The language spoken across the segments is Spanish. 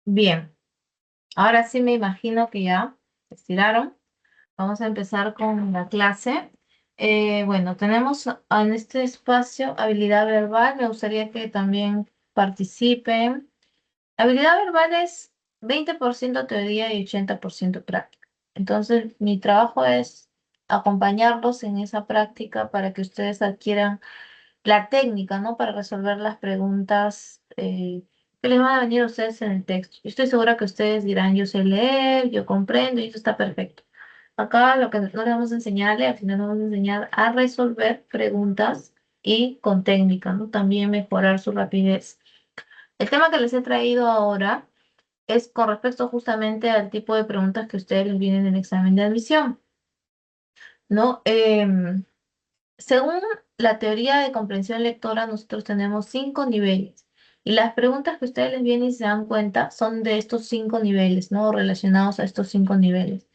Bien, ahora sí me imagino que ya se estiraron. Vamos a empezar con la clase. Bueno, tenemos en este espacio habilidad verbal. Me gustaría que también participen. Habilidad verbal es 20% teoría y 80% práctica. Entonces, mi trabajo es acompañarlos en esa práctica para que ustedes adquieran la técnica, ¿no? Para resolver las preguntas que les van a venir a ustedes en el texto. Yo estoy segura que ustedes dirán, yo sé leer, yo comprendo y eso está perfecto. Acá lo que no les vamos a enseñar a leer, sino les vamos a enseñar a resolver preguntas y con técnica, ¿no? También mejorar su rapidez. El tema que les he traído ahora es con respecto justamente al tipo de preguntas que ustedes les vienen en el examen de admisión, ¿no? Según la teoría de comprensión lectora, nosotros tenemos 5 niveles. Y las preguntas que ustedes les vienen y se dan cuenta son de estos 5 niveles, ¿no? Relacionados a estos 5 niveles.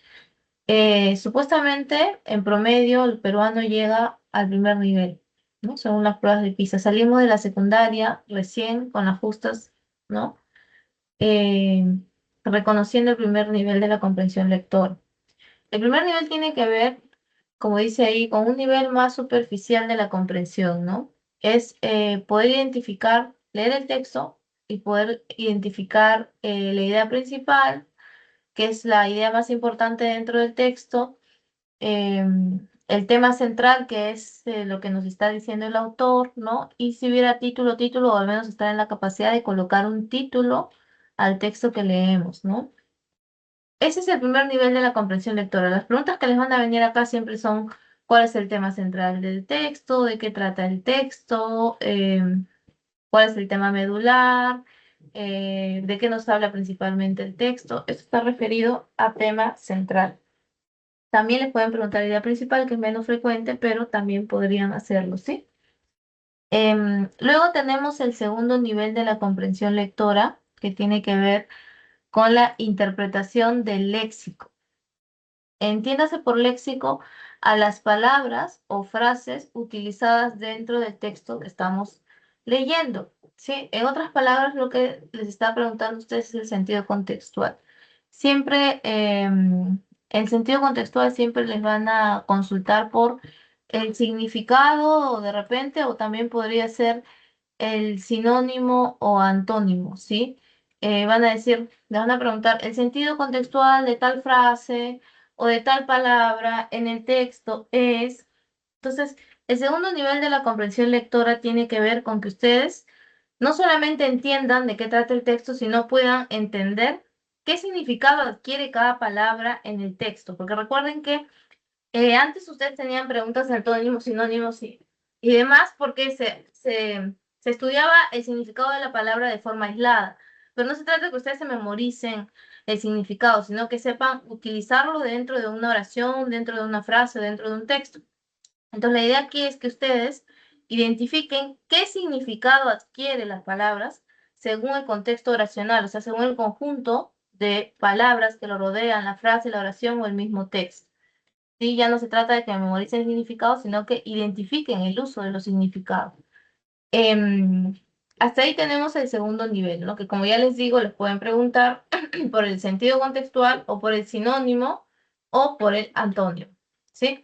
Supuestamente, en promedio, el peruano llega al primer nivel, ¿no? Según las pruebas de PISA. Salimos de la secundaria recién con las justas, ¿no? Eh, Reconociendo el primer nivel de la comprensión lectora. El primer nivel tiene que ver, como dice ahí, con un nivel más superficial de la comprensión, ¿no? Es poder identificar, leer el texto y poder identificar la idea principal, que es la idea más importante dentro del texto, eh, el tema central, que es lo que nos está diciendo el autor, ¿no? Y si hubiera título, o al menos estar en la capacidad de colocar un título al texto que leemos, ¿no? Ese es el primer nivel de la comprensión lectora. Las preguntas que les van a venir acá siempre son cuál es el tema central del texto, de qué trata el texto, cuál es el tema medular, de qué nos habla principalmente el texto. Esto está referido a tema central. También les pueden preguntar idea principal, que es menos frecuente, pero también podrían hacerlo, ¿sí? Luego tenemos el segundo nivel de la comprensión lectora, que tiene que ver con la interpretación del léxico. Entiéndase por léxico a las palabras o frases utilizadas dentro del texto que estamos leyendo. ¿Sí? En otras palabras, lo que les está preguntando a ustedes es el sentido contextual. Siempre, el sentido contextual siempre les van a consultar por el significado o de repente, o también podría ser el sinónimo o antónimo, ¿sí? Van a decir, le van a preguntar el sentido contextual de tal frase o de tal palabra en el texto es. Entonces, el segundo nivel de la comprensión lectora tiene que ver con que ustedes no solamente entiendan de qué trata el texto, sino puedan entender qué significado adquiere cada palabra en el texto. Porque recuerden que antes ustedes tenían preguntas antónimos, sinónimos y demás, porque se estudiaba el significado de la palabra de forma aislada. Pero no se trata de que ustedes se memoricen el significado, sino que sepan utilizarlo dentro de una oración, dentro de una frase, dentro de un texto. Entonces, la idea aquí es que ustedes identifiquen qué significado adquieren las palabras según el contexto oracional, o sea, según el conjunto de palabras que lo rodean, la frase, la oración o el mismo texto. Sí, ya no se trata de que memoricen significados, sino que identifiquen el uso de los significados. Em, Hasta ahí tenemos el segundo nivel, ¿no? Que como ya les digo, les pueden preguntar por el sentido contextual o por el sinónimo o por el antónimo, ¿sí?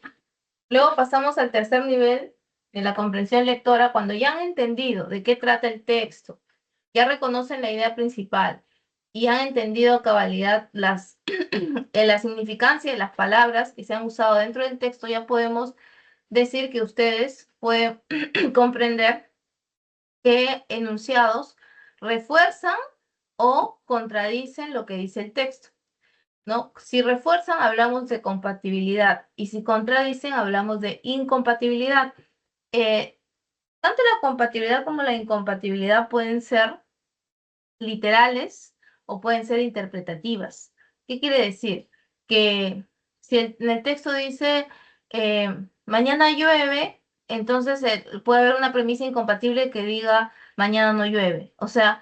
Luego pasamos al tercer nivel de la comprensión lectora, cuando ya han entendido de qué trata el texto, ya reconocen la idea principal y han entendido a cabalidad la significancia de las palabras que se han usado dentro del texto, ya podemos decir que ustedes pueden comprender qué enunciados refuerzan o contradicen lo que dice el texto, ¿no? Si refuerzan, hablamos de compatibilidad y si contradicen, hablamos de incompatibilidad. Eh, Tanto la compatibilidad como la incompatibilidad pueden ser literales o pueden ser interpretativas. ¿Qué quiere decir? Que si en el texto dice mañana llueve, entonces puede haber una premisa incompatible que diga mañana no llueve. O sea,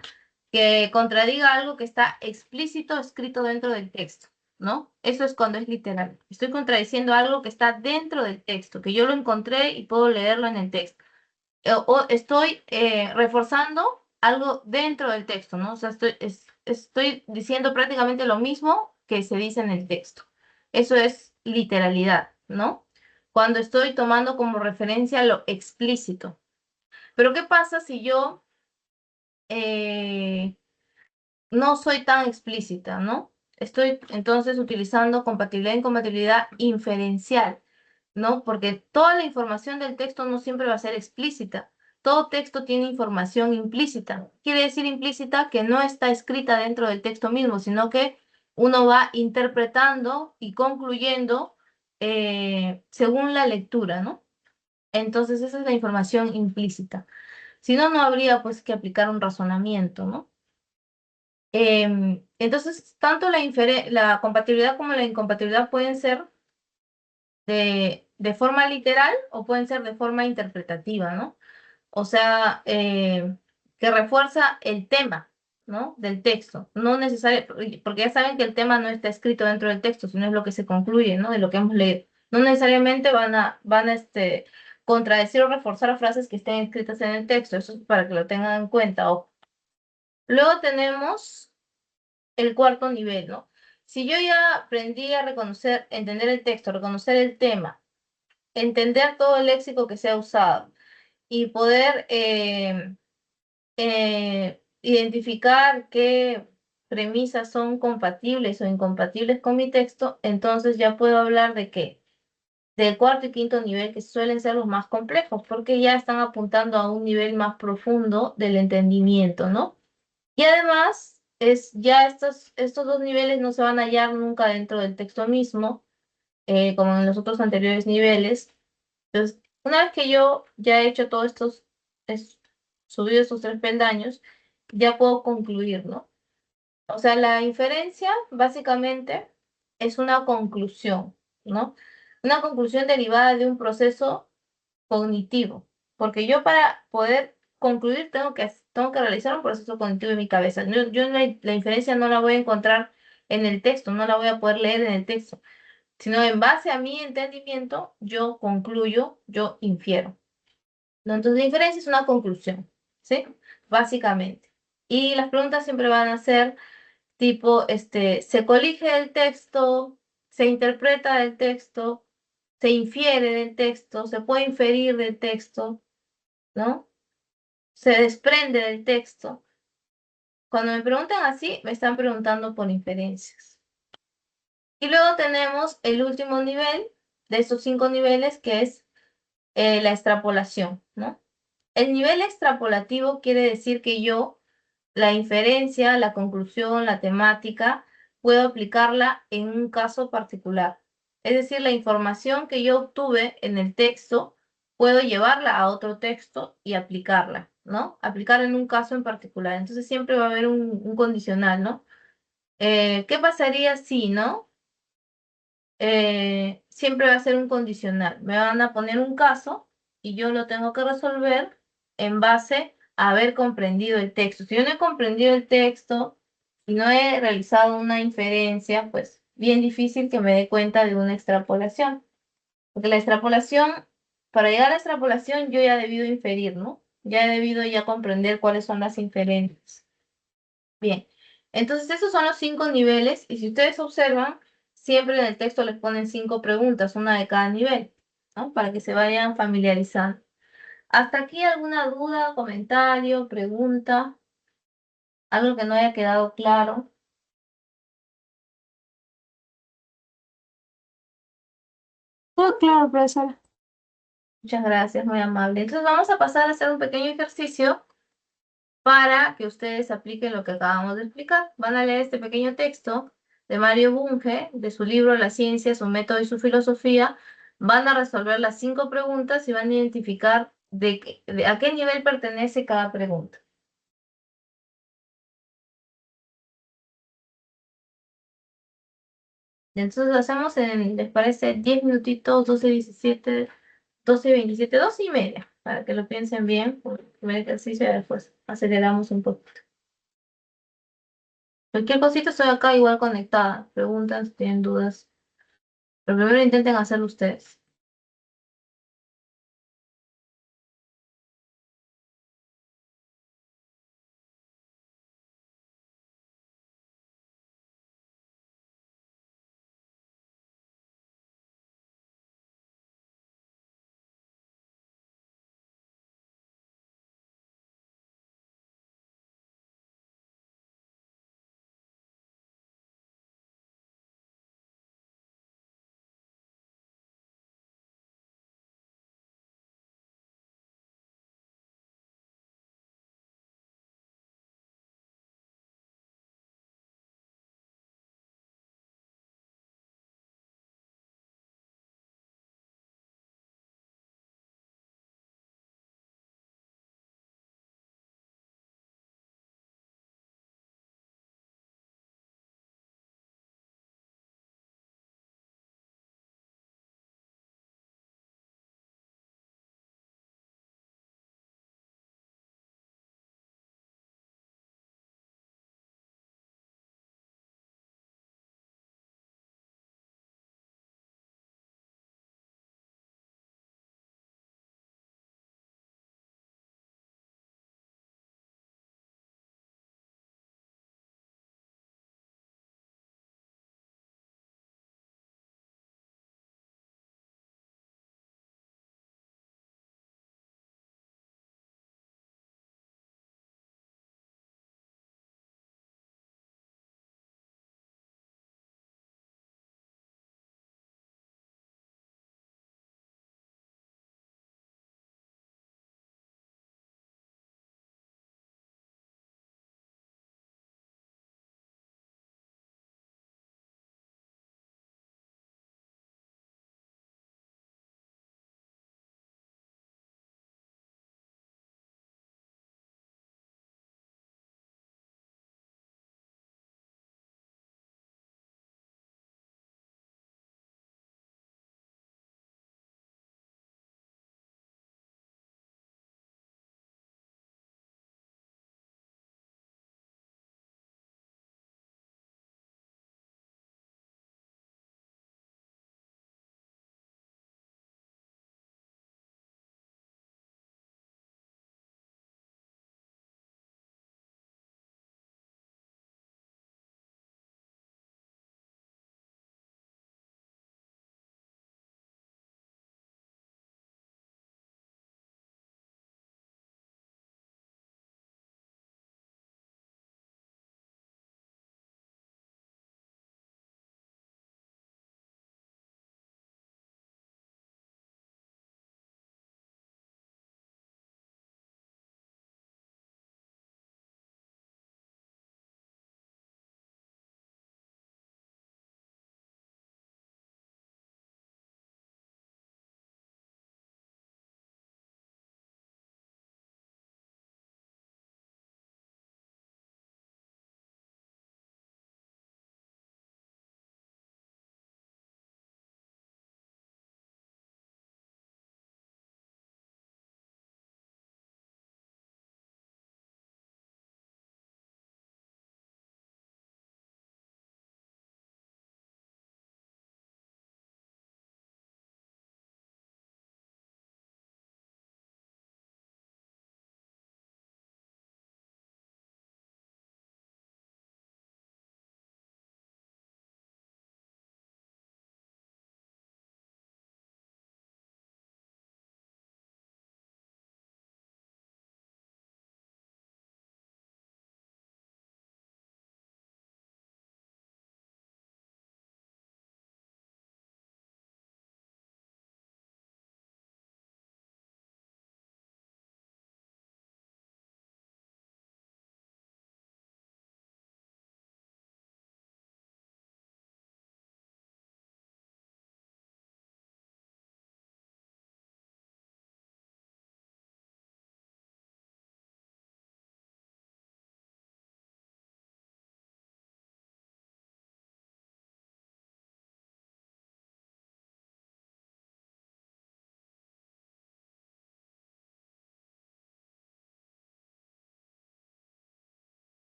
que contradiga algo que está explícito escrito dentro del texto, ¿no? Eso es cuando es literal. Estoy contradiciendo algo que está dentro del texto, que yo lo encontré y puedo leerlo en el texto o estoy reforzando algo dentro del texto, ¿no? O sea, estoy diciendo prácticamente lo mismo que se dice en el texto. Eso es literalidad, ¿no? Cuando estoy tomando como referencia lo explícito. Pero ¿qué pasa si yo eh, no soy tan explícita, ¿no? Estoy entonces utilizando compatibilidad e incompatibilidad inferencial, ¿no? Porque toda la información del texto no siempre va a ser explícita. Todo texto tiene información implícita. Quiere decir implícita que no está escrita dentro del texto mismo, sino que uno va interpretando y concluyendo según la lectura, ¿no? Entonces esa es la información implícita. Si no, no habría pues que aplicar un razonamiento, ¿no? Entonces, tanto la compatibilidad como la incompatibilidad pueden ser de forma literal o pueden ser de forma interpretativa, ¿no? O sea, que refuerza el tema, ¿no? Del texto. No necesariamente, porque ya saben que el tema no está escrito dentro del texto, sino es lo que se concluye, ¿no? De lo que hemos leído. No necesariamente van a contradecir o reforzar frases que estén escritas en el texto. Eso es para que lo tengan en cuenta. Luego tenemos el cuarto nivel, ¿no? Si yo ya aprendí a reconocer, entender el texto, reconocer el tema, entender todo el léxico que se ha usado y poder identificar qué premisas son compatibles o incompatibles con mi texto, entonces ya puedo hablar de qué, del cuarto y quinto nivel, que suelen ser los más complejos, porque ya están apuntando a un nivel más profundo del entendimiento, ¿no? Y además, ya estos dos niveles no se van a hallar nunca dentro del texto mismo, como en los otros anteriores niveles. Entonces, una vez que yo ya he hecho todos es- subido estos tres peldaños, ya puedo concluir, ¿no? O sea, la inferencia básicamente es una conclusión, ¿no? Una conclusión derivada de un proceso cognitivo, porque yo para poder concluir tengo que realizar un proceso cognitivo en mi cabeza. Yo la inferencia no la voy a encontrar en el texto, no la voy a poder leer en el texto, sino en base a mi entendimiento, yo concluyo, yo infiero, ¿no? Entonces la inferencia es una conclusión, ¿sí? Básicamente. Y las preguntas siempre van a ser tipo, se colige del texto, se interpreta del texto, se infiere del texto, se puede inferir del texto, ¿no? Se desprende del texto. Cuando me preguntan así, me están preguntando por inferencias. Y luego tenemos el último nivel de estos 5 niveles, que es la extrapolación, ¿no? El nivel extrapolativo quiere decir que yo la inferencia, la conclusión, la temática, puedo aplicarla en un caso particular. Es decir, la información que yo obtuve en el texto, puedo llevarla a otro texto y aplicarla, ¿no? Aplicarla en un caso en particular. Entonces siempre va a haber un condicional, ¿no? ¿Qué pasaría si, no? Siempre va a ser un condicional. Me van a poner un caso y yo lo tengo que resolver en base a haber comprendido el texto. Si yo no he comprendido el texto y no he realizado una inferencia, pues bien difícil que me dé cuenta de una extrapolación. Porque la extrapolación, para llegar a la extrapolación, yo ya he debido inferir, ¿no? Ya he debido ya comprender cuáles son las inferencias. Bien, entonces esos son los 5 niveles y si ustedes observan, siempre en el texto les ponen 5 preguntas, una de cada nivel, ¿no? Para que se vayan familiarizando. ¿Hasta aquí alguna duda, comentario, pregunta? ¿Algo que no haya quedado claro? Todo claro, profesora. Muchas gracias, muy amable. Entonces vamos a pasar a hacer un pequeño ejercicio para que ustedes apliquen lo que acabamos de explicar. Van a leer este pequeño texto de Mario Bunge, de su libro La ciencia, su método y su filosofía. Van a resolver las 5 preguntas y van a identificar a qué nivel pertenece cada pregunta. Entonces hacemos ¿les parece 10 minutitos, 12:17, 12:27, 12:30, para que lo piensen bien por el primer ejercicio y después aceleramos un poquito. Cualquier cosita estoy acá igual conectada. Preguntas, si tienen dudas. Pero primero intenten hacerlo ustedes.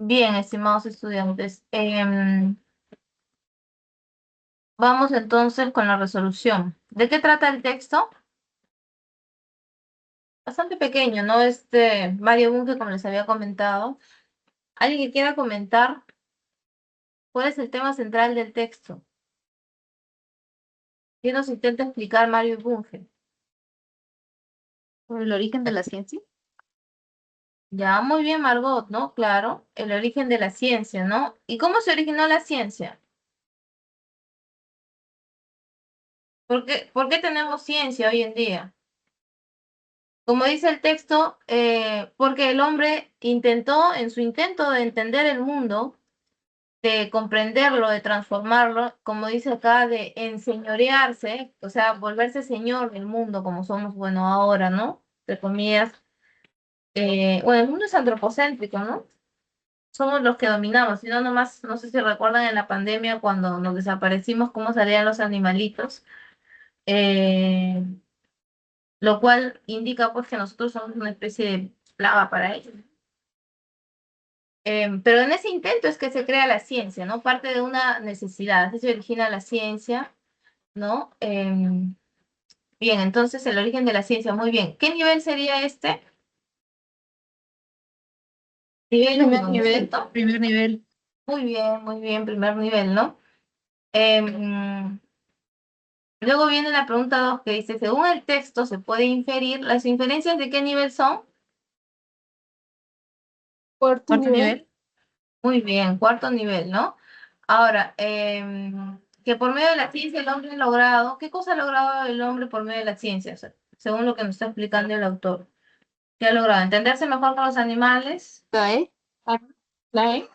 Bien, estimados estudiantes. Vamos entonces con la resolución. ¿De qué trata el texto? Bastante pequeño, ¿no? Mario Bunge, como les había comentado. ¿Alguien que quiera comentar cuál es el tema central del texto? ¿Qué nos intenta explicar Mario Bunge? ¿Por el origen de la ciencia? Ya, muy bien, Margot, ¿no? Claro, el origen de la ciencia, ¿no? ¿Y cómo se originó la ciencia? ¿Por qué tenemos ciencia hoy en día? Como dice el texto, porque el hombre intentó, en su intento de entender el mundo, de comprenderlo, de transformarlo, como dice acá, de enseñorearse, o sea, volverse señor del mundo como somos, bueno, ahora, ¿no? Entre comillas. Bueno, el mundo es antropocéntrico, ¿no? Somos los que dominamos, si no, nomás, no sé si recuerdan en la pandemia cuando nos desaparecimos, cómo salían los animalitos, eh, lo cual indica pues que nosotros somos una especie de plaga para ellos. Pero en ese intento es que se crea la ciencia, ¿no? Parte de una necesidad, así se origina la ciencia, ¿no? Bien, entonces el origen de la ciencia, muy bien. ¿Qué nivel sería este? Nivel Primer 1, ¿no es nivel, cierto? primer nivel. Muy bien, primer nivel, ¿no? Em, Luego viene la pregunta 2 que dice, según el texto se puede inferir, ¿las inferencias de qué nivel son? Cuarto Cuarto nivel. nivel. Muy bien, cuarto nivel, ¿no? Ahora, que por medio de la ciencia el hombre ha logrado, ¿qué cosa ha logrado el hombre por medio de la ciencia? O sea, según lo que nos está explicando el autor. ¿Qué ha logrado? Entenderse mejor con los animales, La E. Ah, la E.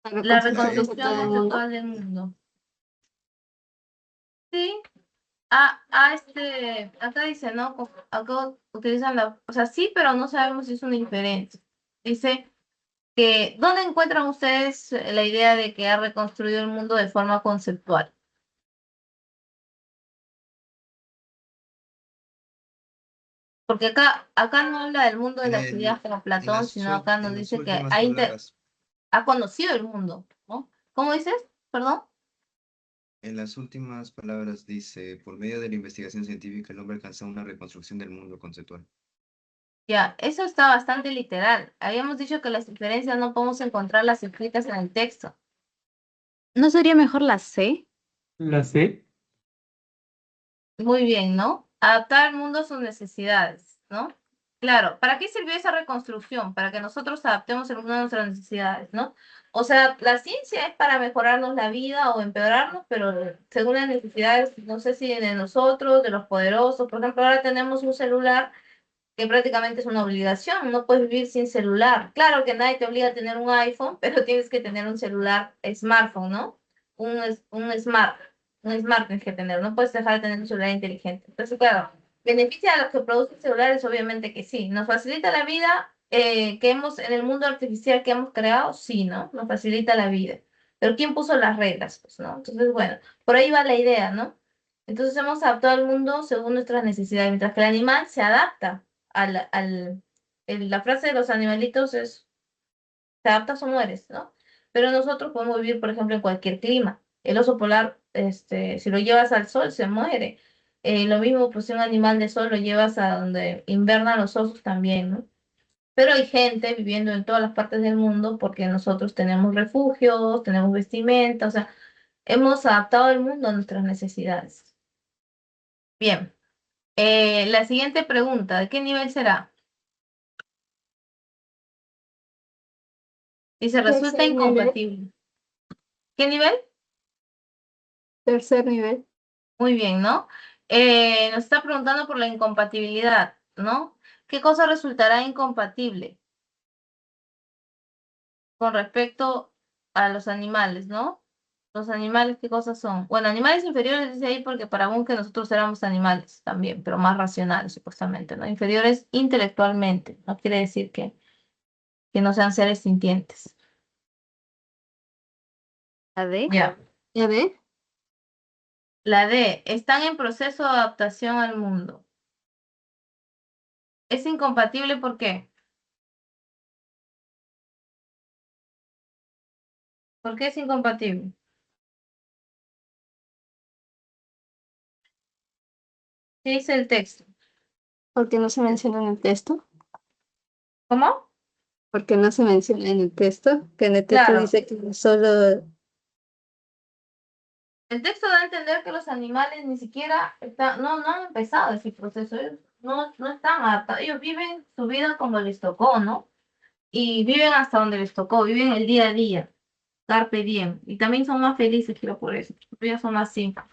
La la reconstrucción La E, conceptual reconstrucción del mundo. conceptual del mundo. Sí, acá dice, ¿no? Acá utilizan o sea, sí, pero no sabemos si es una inferencia. Dice que, ¿dónde encuentran ustedes la idea de que ha reconstruido el mundo de forma conceptual? Porque acá no habla del mundo de en las ideas como en Platón, sino acá nos en las dice que últimas palabras, ha conocido el mundo, ¿no? ¿Cómo dices? Perdón. en las últimas palabras dice, por medio de la investigación científica, el hombre alcanza una reconstrucción del mundo conceptual. Ya, eso está bastante literal. Habíamos dicho que las inferencias no podemos encontrarlas escritas en el texto. ¿No sería mejor la C? La C. Muy bien, ¿no? Adaptar al mundo a sus necesidades, ¿no? Claro, ¿para qué sirvió esa reconstrucción? Para que nosotros adaptemos el mundo a nuestras necesidades, ¿no? O sea, la ciencia es para mejorarnos la vida o empeorarnos, pero según las necesidades, no sé si de nosotros, de los poderosos. Por ejemplo, ahora tenemos un celular que prácticamente es una obligación, no puedes vivir sin celular. Claro que nadie te obliga a tener un iPhone, pero tienes que tener un celular smartphone, ¿no? Un smart tienes que tener, no puedes dejar de tener un celular inteligente. Entonces, claro, beneficia a los que producen celulares, obviamente que sí. Nos facilita la vida en el mundo artificial que hemos creado, sí, ¿no? Nos facilita la vida. Pero ¿quién puso las reglas? Pues, ¿no? Entonces, bueno, por ahí va la idea, ¿no? Entonces hemos adaptado al mundo según nuestras necesidades, mientras que el animal se adapta la frase de los animalitos es, te adaptas o mueres, ¿no? Pero nosotros podemos vivir, por ejemplo, en cualquier clima. El oso polar, si lo llevas al sol, se muere. Lo mismo, pues, si un animal de sol lo llevas a donde invernan los osos también, ¿no? Pero hay gente viviendo en todas las partes del mundo porque nosotros tenemos refugios, tenemos vestimenta, o sea, hemos adaptado el mundo a nuestras necesidades. Bien, la siguiente pregunta, ¿de qué nivel será? Dice, resulta Tercer nivel. incompatible. ¿Qué nivel? Tercer nivel. Muy bien, ¿no? Nos está preguntando por la incompatibilidad, ¿no? ¿Qué cosa resultará incompatible con respecto a los animales, ¿no? Los animales, ¿qué cosas son? Bueno, animales inferiores dice ahí porque para que nosotros éramos animales también, pero más racionales supuestamente, ¿no? Inferiores intelectualmente, no quiere decir que no sean seres sintientes. La D. Ya. ¿Ya ve? La D, están en proceso de adaptación al mundo. ¿Es incompatible por qué? ¿Por qué es incompatible? ¿Qué dice el texto? Porque no se menciona en el texto. ¿Cómo? Porque no se menciona en el texto. Que en el texto Claro, dice que solo. el texto da a entender que los animales ni siquiera no han empezado ese proceso, ellos no están adaptados, ellos viven su vida como les tocó, ¿no? Y viven hasta donde les tocó, viven el día a día, carpe diem, y también son más felices, creo, por eso, porque ellos son más simples.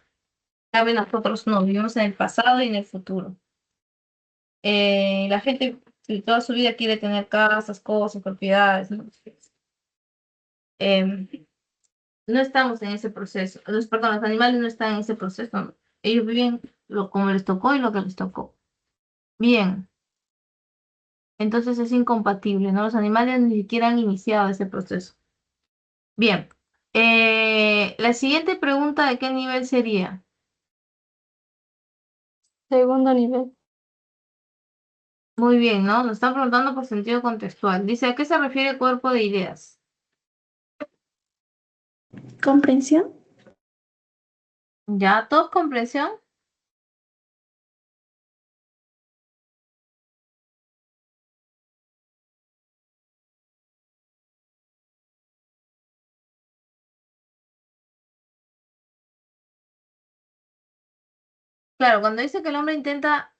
En cambio, nosotros no, vivimos en el pasado y en el futuro. La gente toda su vida quiere tener casas, cosas, propiedades, ¿no? Em, no estamos en ese proceso. Perdón, los animales no están en ese proceso, ¿no? Ellos viven como les tocó y lo que les tocó. Bien, entonces es incompatible, ¿no? Los animales ni siquiera han iniciado ese proceso. Bien, la siguiente pregunta, ¿de qué nivel sería? Segundo nivel. Muy bien, ¿no? Nos están preguntando por sentido contextual. Dice, ¿a qué se refiere el cuerpo de ideas? ¿Comprensión? ¿Ya? ¿Todos comprensión? Claro, cuando dice que el hombre intenta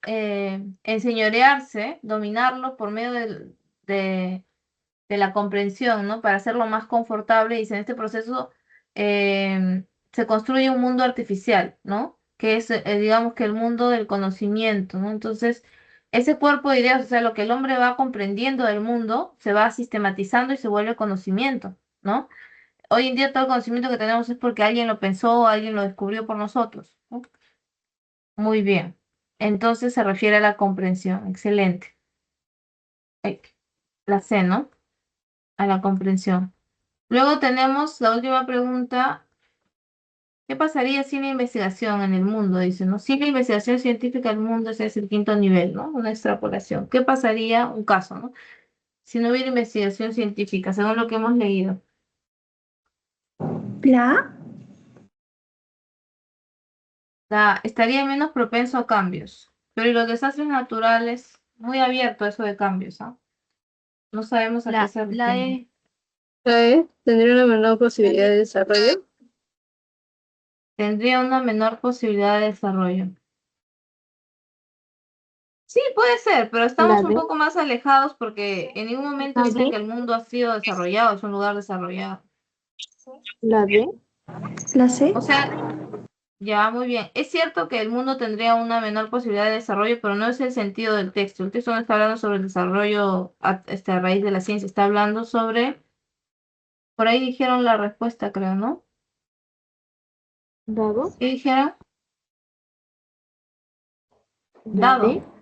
enseñorearse, dominarlo por medio de la comprensión, ¿no? Para hacerlo más confortable, dice, en este proceso se construye un mundo artificial, ¿no? Que es, digamos que el mundo del conocimiento, ¿no? Entonces, ese cuerpo de ideas, o sea, lo que el hombre va comprendiendo del mundo, se va sistematizando y se vuelve conocimiento, ¿no? Hoy en día todo el conocimiento que tenemos es porque alguien lo pensó, alguien lo descubrió por nosotros, ¿no? Muy bien. Entonces se refiere a la comprensión. Excelente. Eh, La C, ¿no? A la comprensión. Luego tenemos la última pregunta. ¿Qué pasaría sin la investigación en el mundo? Dice, ¿no? Sin la investigación científica el mundo, ese es el quinto nivel, ¿no? Una extrapolación. ¿Qué pasaría? Un caso, ¿no? Si no hubiera investigación científica, según lo que hemos leído. ¿La? Estaría menos propenso a cambios. Pero ¿y los desastres naturales? Muy abierto eso de cambios, ¿ah? No sabemos a qué se La refiere. E tendría una menor posibilidad de desarrollo. Tendría una menor posibilidad de desarrollo. Sí, puede ser, pero estamos La un D. poco más alejados porque en ningún momento La dicen que D. el mundo ha sido desarrollado, es un lugar desarrollado. La D. ¿La C? O sea, ya muy bien. Es cierto que el mundo tendría una menor posibilidad de desarrollo, pero no es el sentido del texto. El texto no está hablando sobre el desarrollo a raíz de la ciencia, está hablando sobre, por ahí dijeron la respuesta, creo, ¿no? Dado. ¿Qué dijeron? La D. Dado.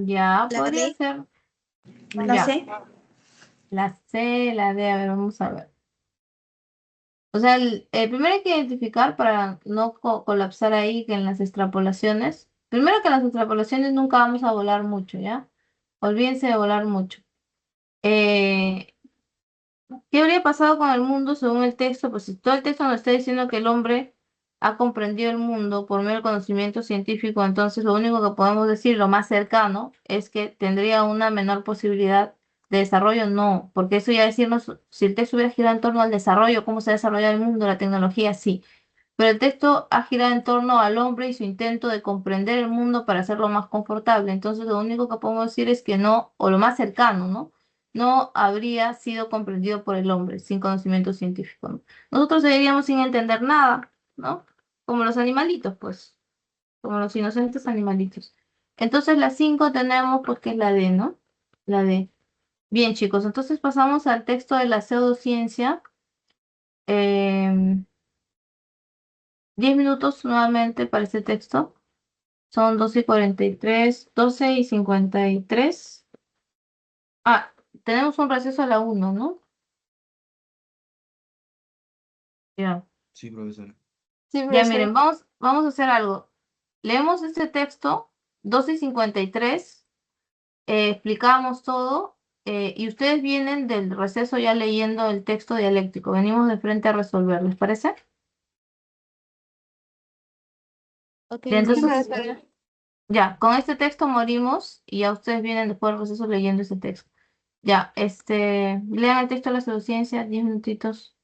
Ya, ¿La podría D? ser. ¿La Ya. C? La C, la D, a ver, vamos a ver. O sea, primero hay que identificar para no colapsar ahí que en las extrapolaciones. Primero que en las extrapolaciones nunca vamos a volar mucho, ¿ya? Olvídense de volar mucho. Eh, ¿Qué habría pasado con el mundo según el texto? Pues si todo el texto nos está diciendo que el hombre ha comprendido el mundo por medio del conocimiento científico, entonces lo único que podemos decir, lo más cercano, es que tendría una menor posibilidad de desarrollo. No, porque eso ya decirnos, si el texto hubiera girado en torno al desarrollo, cómo se ha desarrollado el mundo, la tecnología, sí. Pero el texto ha girado en torno al hombre y su intento de comprender el mundo para hacerlo más confortable. Entonces, lo único que podemos decir es que no, o lo más cercano, ¿no? No habría sido comprendido por el hombre sin conocimiento científico, ¿no? Nosotros seguiríamos sin entender nada, ¿no? Como los animalitos, pues, como los inocentes animalitos. Entonces, la 5 tenemos, pues, que es la D, ¿no? La D. Bien, chicos, entonces pasamos al texto de la pseudociencia. 10 minutos nuevamente para este texto. Son 12:43, 12:53. Ah, tenemos un receso a la 1, ¿no? Ya. Sí, profesor. Sí, Ya, profesor. miren, vamos a hacer algo. Leemos este texto, 12:53, explicamos todo y ustedes vienen del receso ya leyendo el texto dialéctico. Venimos de frente a resolver, ¿les parece? Ok, Ya, entonces, está bien. ya, con este texto morimos y ya ustedes vienen después del receso leyendo ese texto. Ya, lean el texto de la pseudociencia, 10 minutitos.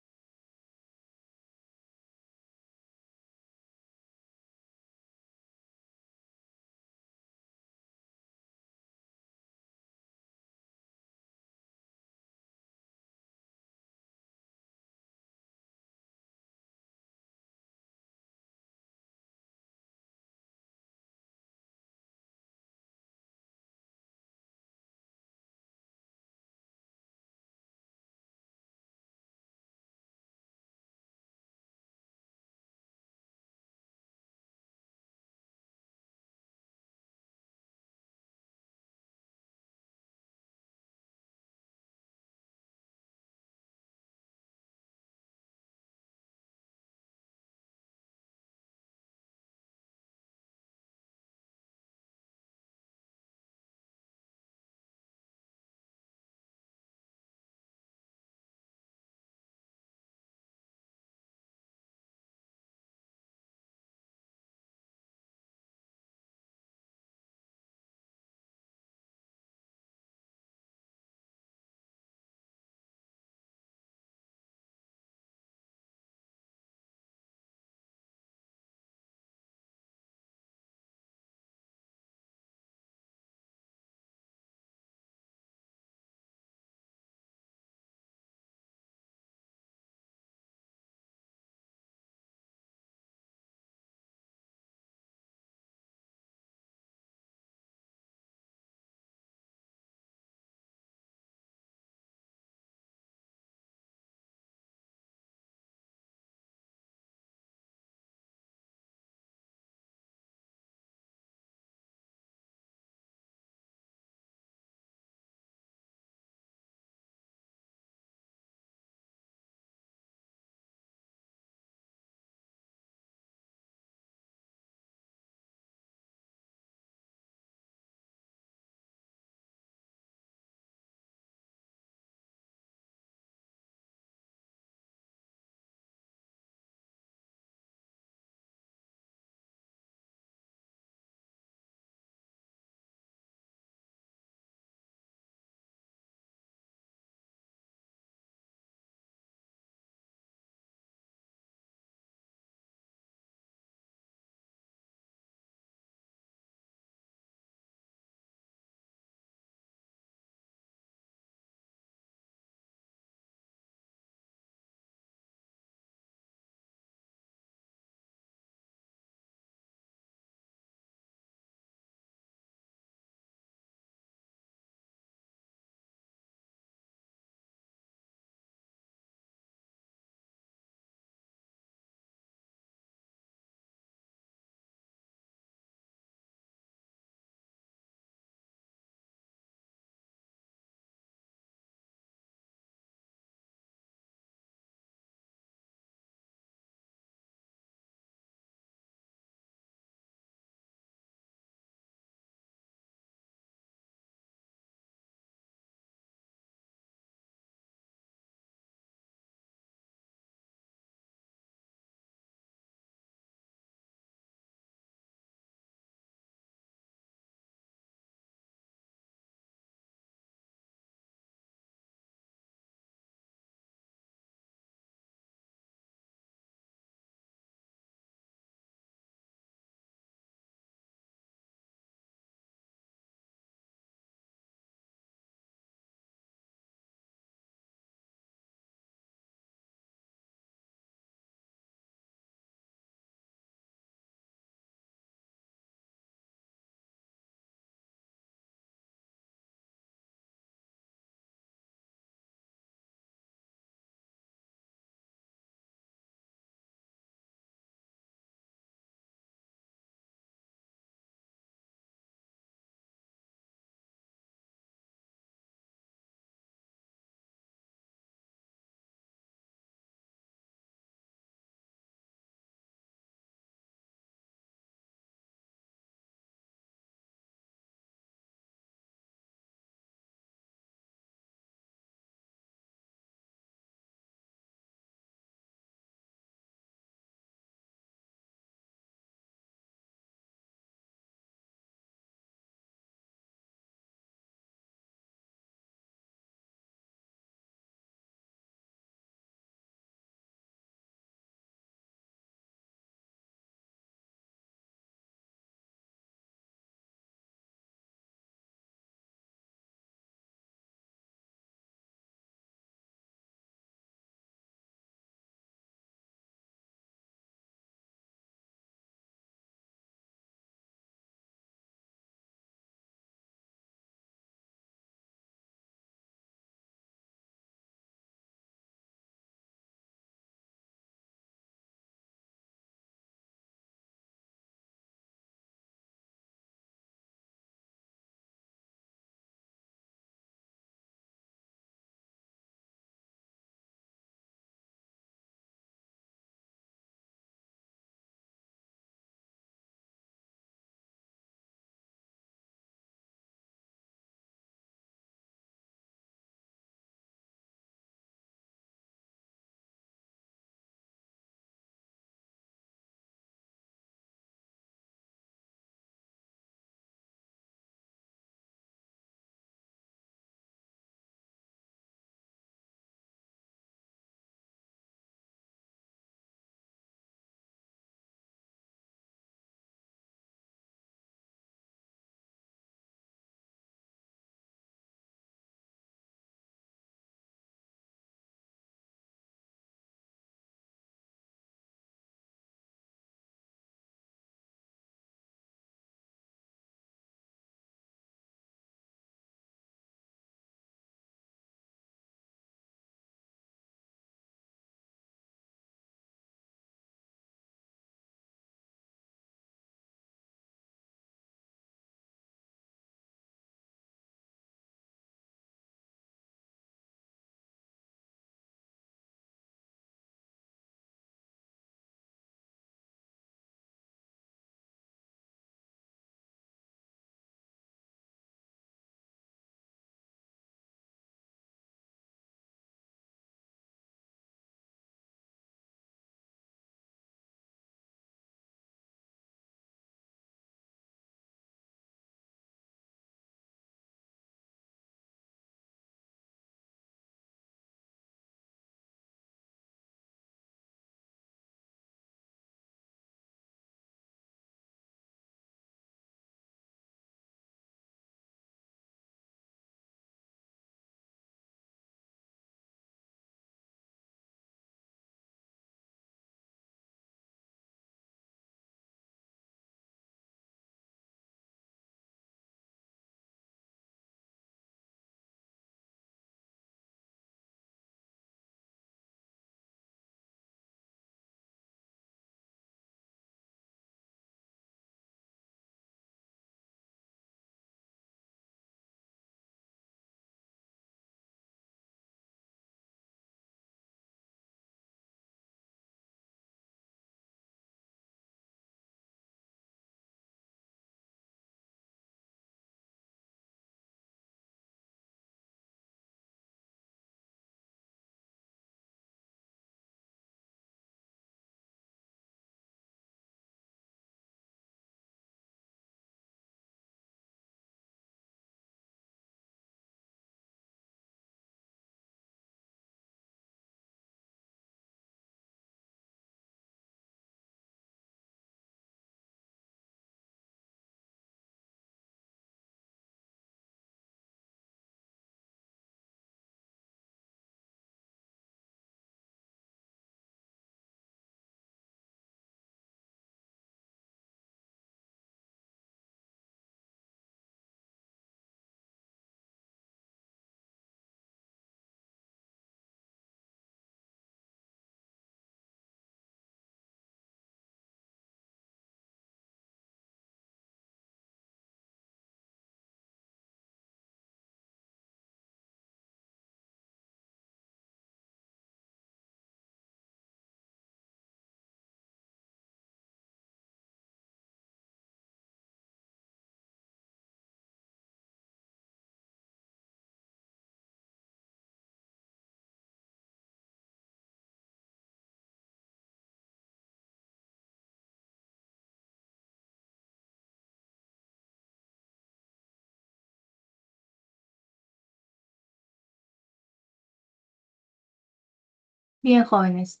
Bien, jóvenes,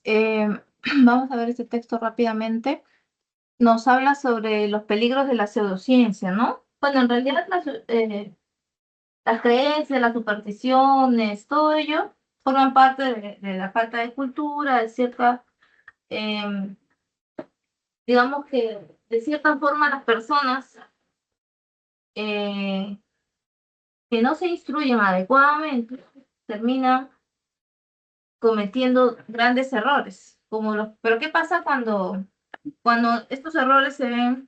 vamos a ver este texto rápidamente. Nos habla sobre los peligros de la pseudociencia, ¿no? Bueno, en realidad las creencias, las supersticiones, todo ello forman parte de la falta de cultura, de cierta, em, digamos que de cierta forma las personas eh, que no se instruyen adecuadamente terminan cometiendo grandes errores. Pero ¿qué pasa cuando estos errores eh,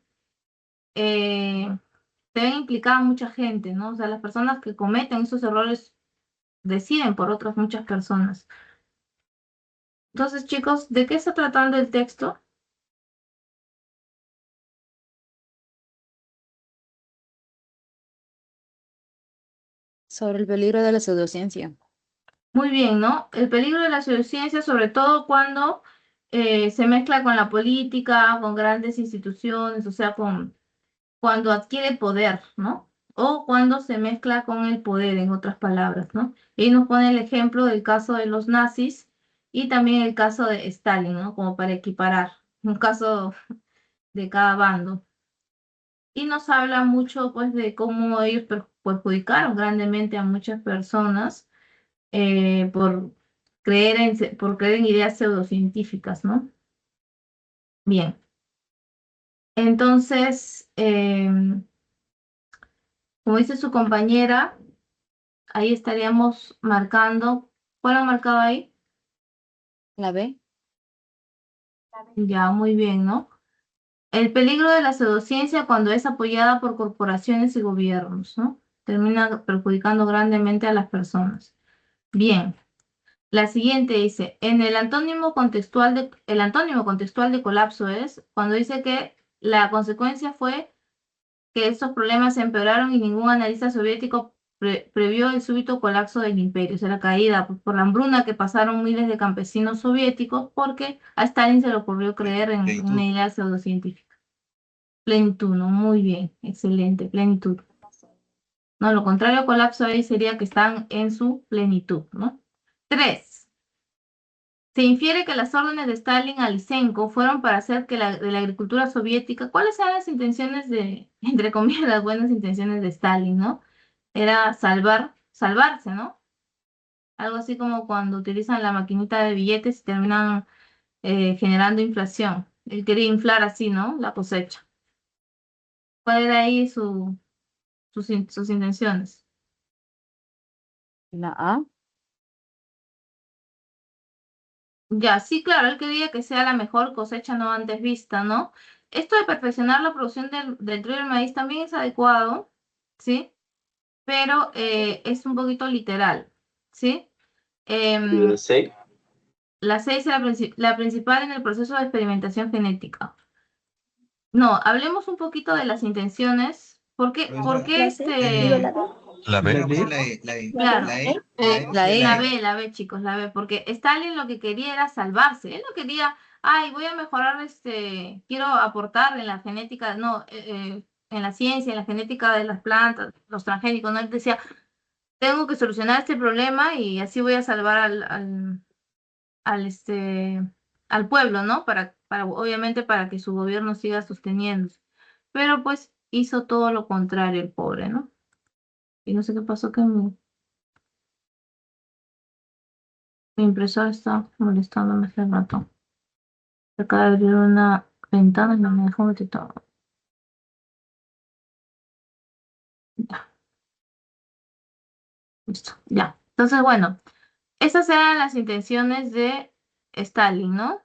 se ven implicadas mucha gente, ¿no? O sea, las personas que cometen esos errores deciden por otras muchas personas. Entonces, chicos, ¿de qué está tratando el texto? Sobre el peligro de la pseudociencia. Muy bien, ¿no? El peligro de la pseudociencia, sobre todo cuando se mezcla con la política, con grandes instituciones, o sea, cuando adquiere poder, ¿no? O cuando se mezcla con el poder, en otras palabras, ¿no? Y nos pone el ejemplo del caso de los nazis y también el caso de Stalin, ¿no? Como para equiparar un caso de cada bando. Y nos habla mucho, pues, de cómo ellos perjudicaron grandemente a muchas personas por por creer en ideas pseudocientíficas, ¿no? Bien. Entonces, como dice su compañera, ahí estaríamos marcando. ¿Cuál ha marcado ahí? ¿La B? Ya, muy bien, ¿no? El peligro de la pseudociencia cuando es apoyada por corporaciones y gobiernos, ¿no? Termina perjudicando grandemente a las personas. Bien. La siguiente dice, el antónimo contextual de colapso es cuando dice que la consecuencia fue que estos problemas se empeoraron y ningún analista soviético previó el súbito colapso del imperio, o sea, la caída por la hambruna que pasaron miles de campesinos soviéticos porque a Stalin se le ocurrió creer en Plenitud. una idea pseudocientífica. Plenitud, ¿no? Muy bien, excelente, plenitud. No, lo contrario a colapso ahí sería que están en su plenitud, ¿no? 3. Se infiere que las órdenes de Stalin a Lysenko fueron para hacer que de la agricultura soviética, ¿cuáles eran las intenciones entre comillas, las buenas intenciones de Stalin, ¿no? Era salvarse, ¿no? Algo así como cuando utilizan la maquinita de billetes y terminan generando inflación. Él quería inflar así, ¿no? La cosecha. ¿Cuál era ahí sus intenciones? ¿La A? Ya, sí, claro, él quería que sea la mejor cosecha no antes vista, ¿no? Esto de perfeccionar la producción del trigo y el maíz también es adecuado, ¿sí? Pero es un poquito literal, ¿sí? Em, ¿Sí? la 6 es la principal en el proceso de experimentación genética. No, hablemos un poquito de las intenciones. ¿Por qué La C, digo la D. La B. B. La E, la E. Claro. La E, la E, La E. La B, chicos, la B, porque Stalin lo que quería era salvarse. Él no quería, ay, voy a mejorar, quiero aportar en la genética, no, en la ciencia, en la genética de las plantas, los transgénicos, ¿no? Él decía, tengo que solucionar este problema y así voy a salvar al, este, al pueblo, ¿no? Obviamente para que su gobierno siga sosteniéndose. Pero pues hizo todo lo contrario el pobre, ¿no? Y no sé qué pasó que mi impresora está molestándome hace rato. Acaba de abrir una ventana y no me dejó meter todo. Ya, listo, ya. Entonces, bueno, esas eran las intenciones de Stalin, ¿no?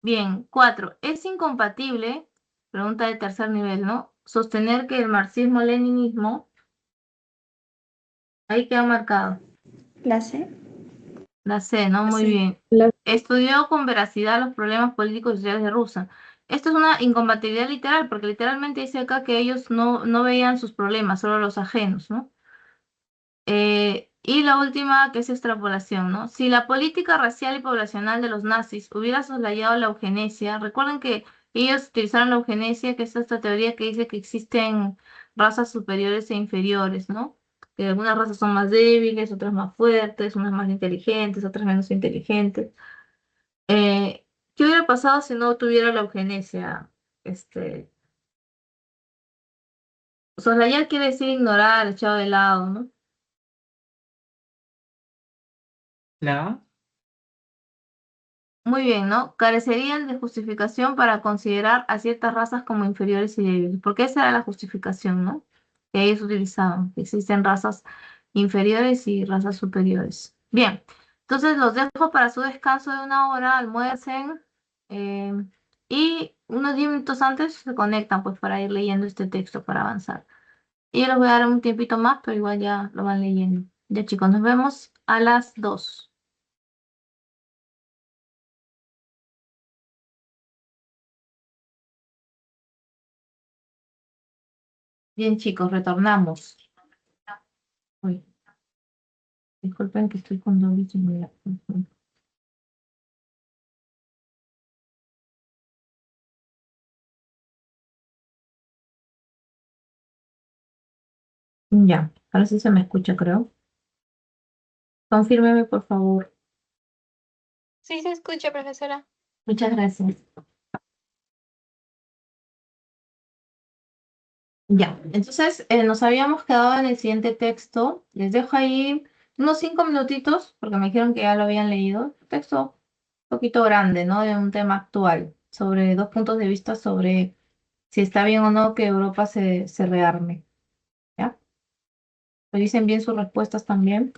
Bien, 4. Es incompatible, pregunta de tercer nivel, ¿no? Sostener que el marxismo-leninismo, ahí queda marcado. La C. La C, ¿no? Muy Sí. bien. La- Estudió con veracidad los problemas políticos y sociales de Rusia. Esto es una incompatibilidad literal, porque literalmente dice acá que ellos no veían sus problemas, solo los ajenos, ¿no? Y la última, que es extrapolación, ¿no? Si la política racial y poblacional de los nazis hubiera soslayado la eugenesia, recuerden que ellos utilizaron la eugenesia, que es esta teoría que dice que existen razas superiores e inferiores, ¿no? Que algunas razas son más débiles, otras más fuertes, unas más inteligentes, otras menos inteligentes. ¿Qué hubiera pasado si no tuviera la eugenesia? Este, Soslayar quiere decir ignorar, echado de lado, ¿no? ¿La? Muy bien, ¿no? Carecerían de justificación para considerar a ciertas razas como inferiores y débiles, porque esa era la justificación, ¿no? Que ellos utilizaban, que existen razas inferiores y razas superiores. Bien, entonces los dejo para su descanso de 1 hora, almuercen, eh, y unos 10 minutos antes se conectan pues para ir leyendo este texto para avanzar. Y yo les voy a dar un tiempito más, pero igual ya lo van leyendo. Ya chicos, nos vemos a las 2. Bien chicos, retornamos. Uy, disculpen que estoy con doble simulación. Ya, ahora sí se me escucha, creo. Confírmeme, por favor. Sí se escucha, profesora. Muchas gracias. Ya, entonces nos habíamos quedado en el siguiente texto. Les dejo ahí unos 5 minutitos, porque me dijeron que ya lo habían leído. Texto un poquito grande, ¿no? De un tema actual, sobre 2 puntos de vista sobre si está bien o no que Europa se rearme. ¿Ya? Revisen bien sus respuestas también.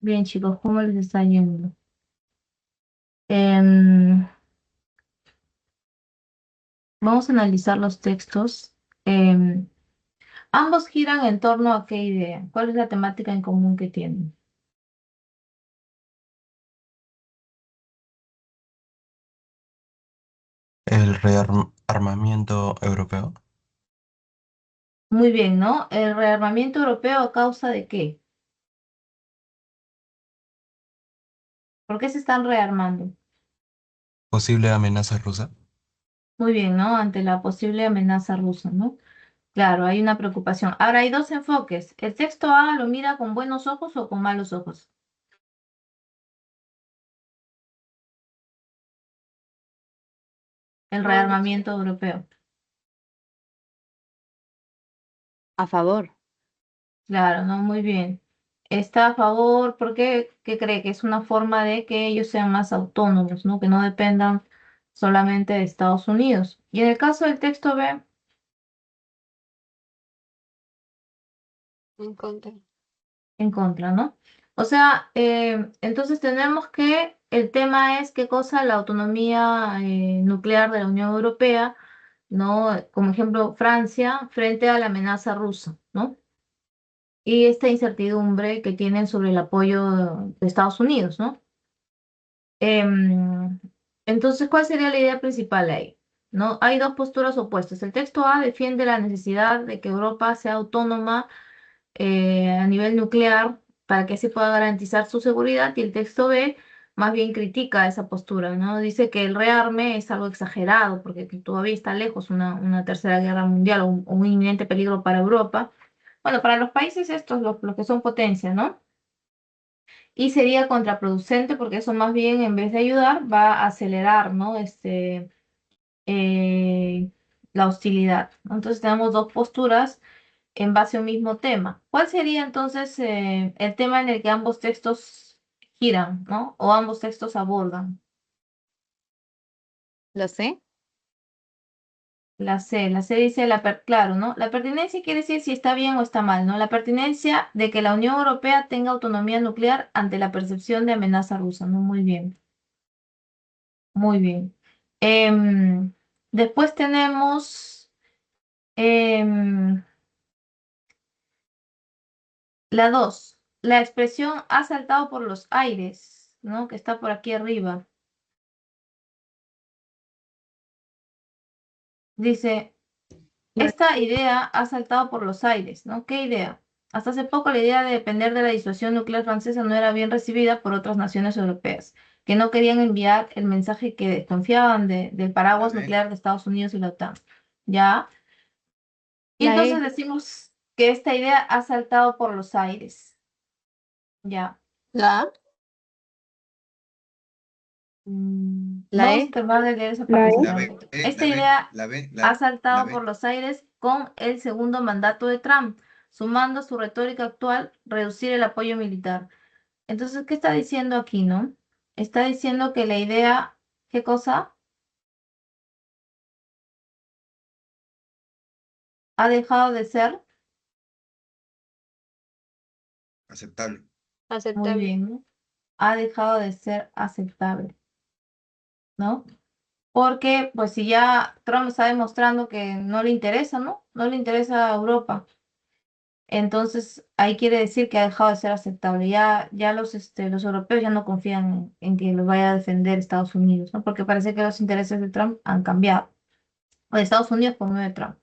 Bien, chicos, ¿cómo les está yendo? Em, Vamos a analizar los textos. Em, Ambos giran en torno a qué idea. ¿Cuál es la temática en común que tienen? El rearmamiento europeo. Muy bien, ¿no? ¿El rearmamiento europeo a causa de qué? ¿Por qué se están rearmando? Posible amenaza rusa. Muy bien, ¿no? Ante la posible amenaza rusa, ¿no? Claro, hay una preocupación. Ahora hay dos enfoques. ¿El texto A lo mira con buenos ojos o con malos ojos? El rearmamiento europeo. A favor. Claro, ¿no? Muy bien. Está a favor porque ¿qué cree? Que es una forma de que ellos sean más autónomos, ¿no? Que no dependan solamente de Estados Unidos. Y en el caso del texto B, En contra. en contra, ¿no? O sea, entonces tenemos que el tema es qué cosa la autonomía nuclear de la Unión Europea, ¿no? Como ejemplo, Francia frente a la amenaza rusa, ¿no? Y esta incertidumbre que tienen sobre el apoyo de Estados Unidos, ¿no? Em, entonces, ¿cuál sería la idea principal ahí? ¿No? Hay dos posturas opuestas. El texto A defiende la necesidad de que Europa sea autónoma a nivel nuclear para que se pueda garantizar su seguridad y el texto B más bien critica esa postura, ¿no? Dice que el rearme es algo exagerado porque todavía está lejos una tercera guerra mundial o un inminente peligro para Europa. Bueno, para los países estos, los que son potencias, ¿no? Y sería contraproducente porque eso más bien en vez de ayudar va a acelerar, ¿no? Eh, la hostilidad, ¿no? Entonces tenemos dos posturas en base a un mismo tema. ¿Cuál sería entonces el tema en el que ambos textos giran, ¿no? O ambos textos abordan? ¿Lo sé? La C dice claro, ¿no? La pertinencia quiere decir si está bien o está mal, ¿no? La pertinencia de que la Unión Europea tenga autonomía nuclear ante la percepción de amenaza rusa, ¿no? Muy bien, muy bien. Em, Después tenemos em, la 2, la expresión ha saltado por los aires, ¿no? Que está por aquí arriba. Dice, esta idea ha saltado por los aires, ¿no? ¿Qué idea? Hasta hace poco la idea de depender de la disuasión nuclear francesa no era bien recibida por otras naciones europeas, que no querían enviar el mensaje que desconfiaban del paraguas La B. nuclear de Estados Unidos y la OTAN. ¿Ya? Y La entonces E. decimos que esta idea ha saltado por los aires. ¿Ya? La A. La Vamos a E. terminar de leer esa La parte. E. La B, Esta la B, idea la B, ha la saltado por B. los aires con el segundo mandato de Trump, sumando a su retórica actual reducir el apoyo militar. Entonces, ¿qué está diciendo aquí, no? Está diciendo que la idea, ¿qué cosa? Ha dejado de ser, Aceptable. muy Aceptable. bien, ¿no? Ha dejado de ser aceptable, ¿no? Porque, pues, si ya Trump está demostrando que no le interesa, ¿no? No le interesa a Europa. Entonces, ahí quiere decir que ha dejado de ser aceptable. Ya los europeos ya no confían en que los vaya a defender Estados Unidos, ¿no? Porque parece que los intereses de Trump han cambiado. O de Estados Unidos por medio de Trump.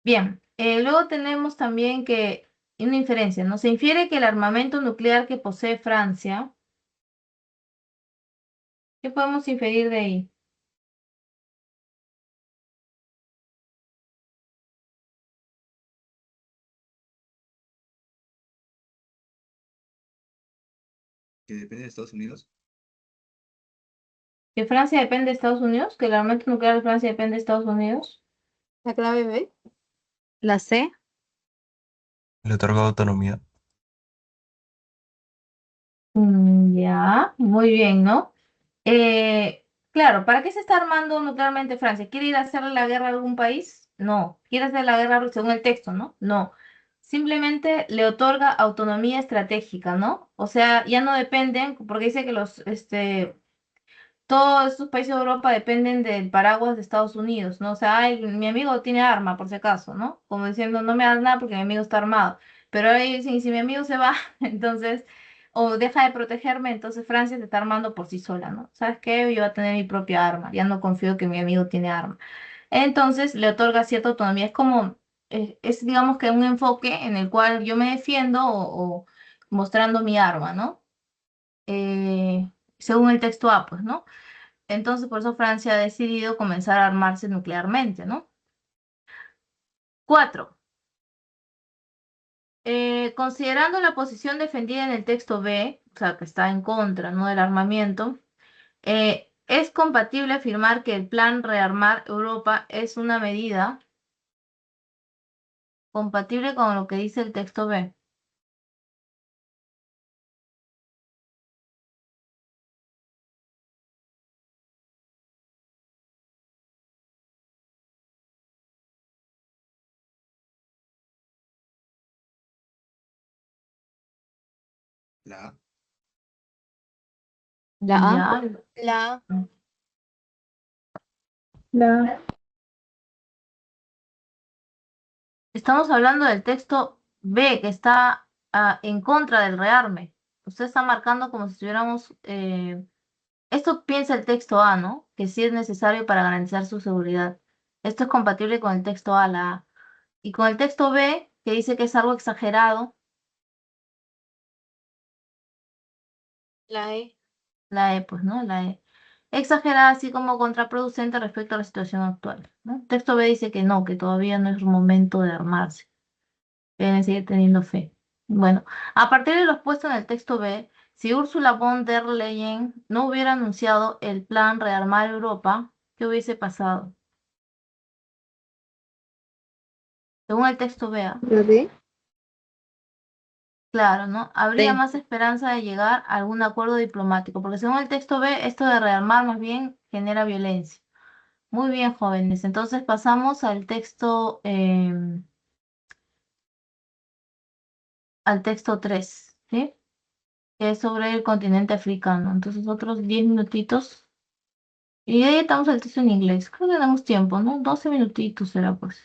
Bien, luego tenemos también que una inferencia, ¿no? Se infiere que el armamento nuclear que posee Francia, ¿qué podemos inferir de ahí? Que depende de Estados Unidos. ¿Que Francia depende de Estados Unidos? ¿Que el armamento nuclear de Francia depende de Estados Unidos? La clave B. La C. Le otorga autonomía. Ya, muy bien, ¿no? Claro, ¿para qué se está armando nuclearmente Francia? ¿Quiere ir a hacerle la guerra a algún país? No. ¿Quiere hacer la guerra según el texto, no? No. simplemente le otorga autonomía estratégica, ¿no? O sea, ya no dependen, porque dice que todos estos países de Europa dependen del paraguas de Estados Unidos, ¿no? O sea, ay, mi amigo tiene arma, por si acaso, ¿no? Como diciendo, no me hagas nada porque mi amigo está armado. Pero ahí dicen, y si mi amigo se va, entonces, o deja de protegerme, entonces Francia se está armando por sí sola, ¿no? ¿Sabes qué? Yo voy a tener mi propia arma, ya no confío que mi amigo tiene arma. Entonces, le otorga cierta autonomía. Es como, es digamos que un enfoque en el cual yo me defiendo o mostrando mi arma, ¿no? Según el texto A, pues, ¿no? Entonces, por eso Francia ha decidido comenzar a armarse nuclearmente, ¿no? 4. Considerando la posición defendida en el texto B, o sea, que está en contra, ¿no? Del armamiento, es compatible afirmar que el plan Rearmar Europa es una medida compatible con lo que dice el texto B. La A. La A. Ya. La La Estamos hablando del texto B, que está en contra del rearme. Usted está marcando como si estuviéramos... esto piensa el texto A, ¿no? Que sí es necesario para garantizar su seguridad. Esto es compatible con el texto A, la A. Y con el texto B, que dice que es algo exagerado, la E. la E, pues, ¿no? La E. Exagerada, así como contraproducente respecto a la situación actual, ¿no? El texto B dice que no, que todavía no es momento de armarse. Deben seguir teniendo fe. Bueno, a partir de lo expuesto en el texto B, si Ursula von der Leyen no hubiera anunciado el plan Rearmar Europa, ¿qué hubiese pasado? Según el texto B, B. claro, ¿no? Habría Sí. más esperanza de llegar a algún acuerdo diplomático, porque según el texto B, esto de rearmar más bien genera violencia. Muy bien, jóvenes. Entonces pasamos al texto 3, ¿sí? Que es sobre el continente africano. Entonces otros 10 minutitos. Y ahí estamos el texto en inglés. Creo que tenemos tiempo, ¿no? 12 minutitos será pues.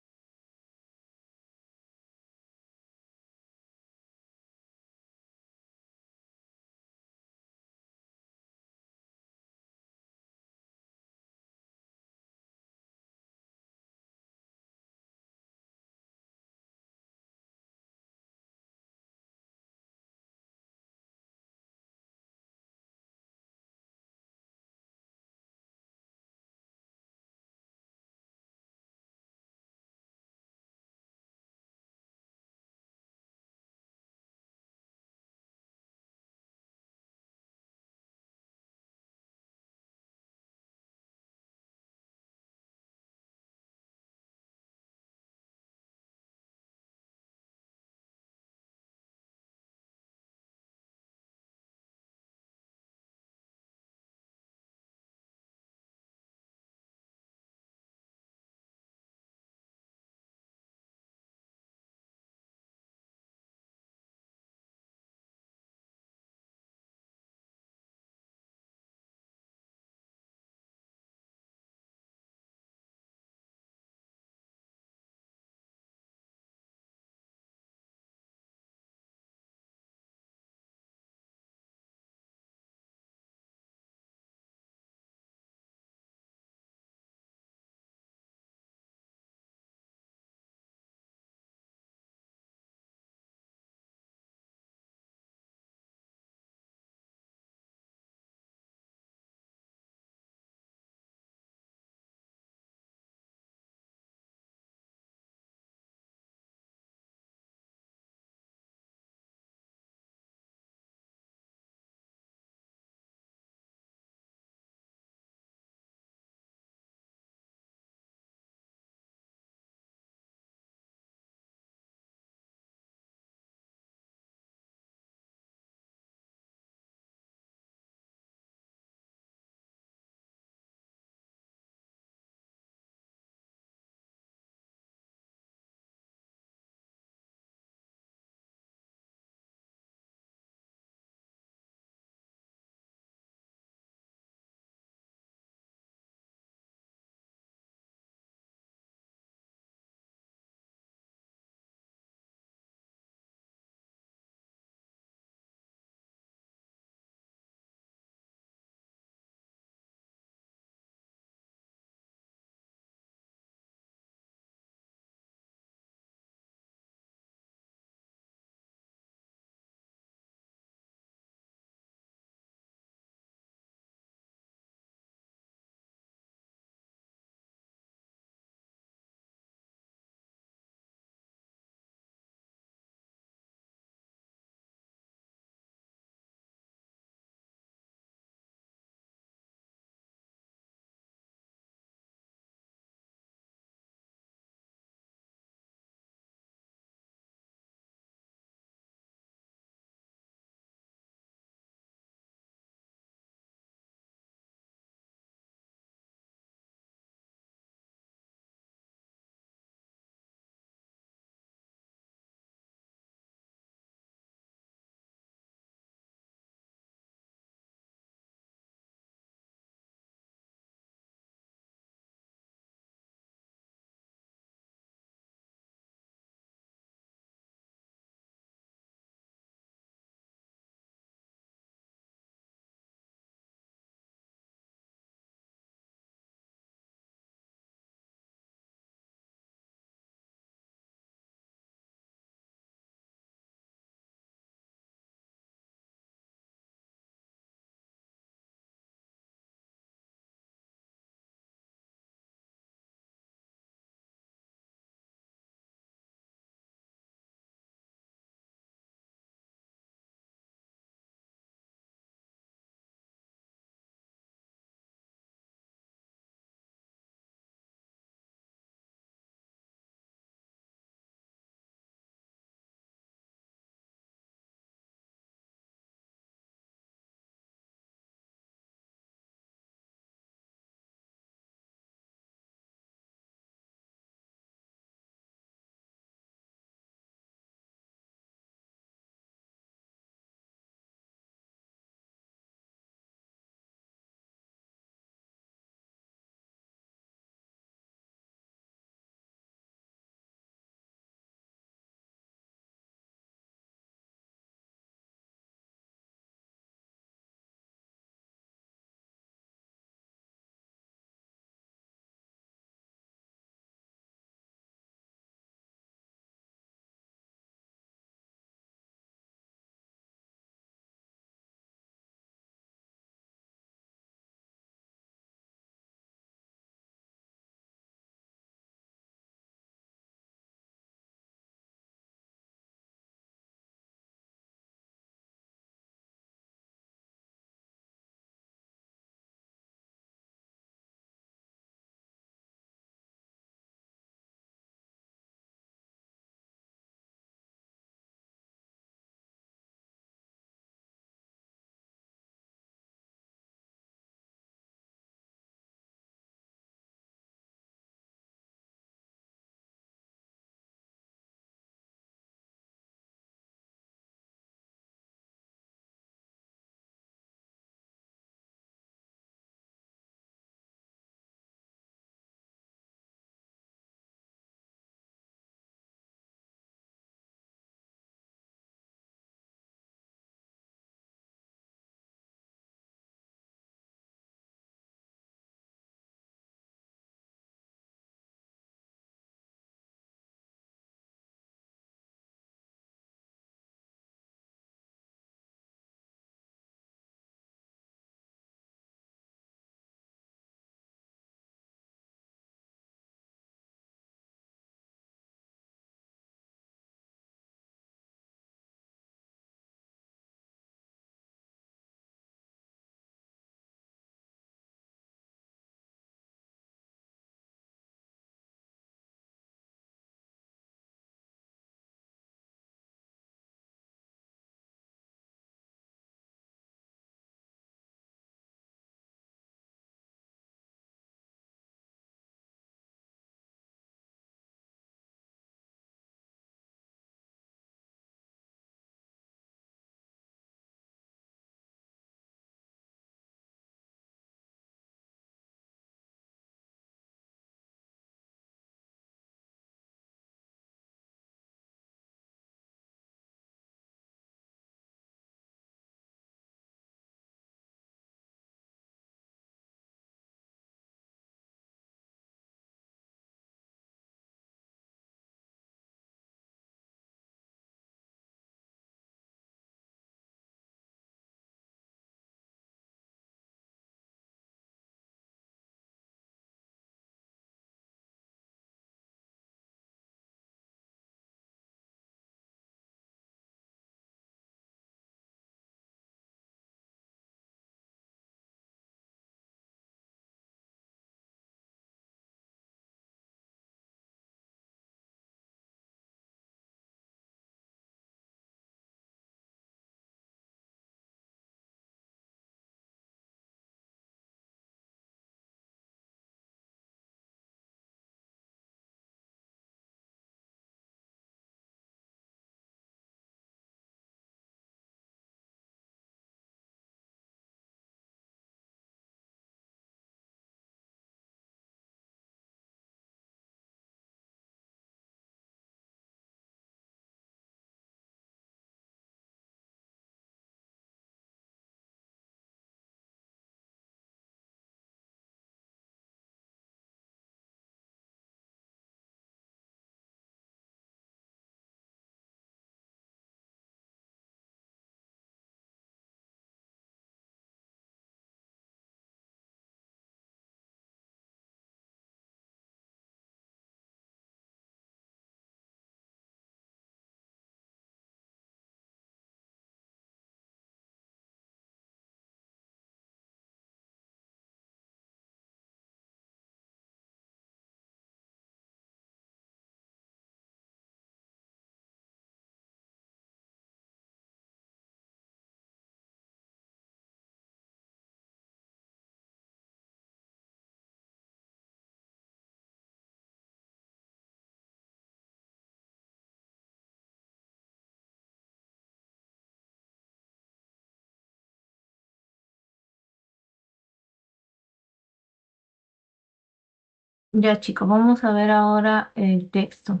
Ya, chicos, vamos a ver ahora el texto.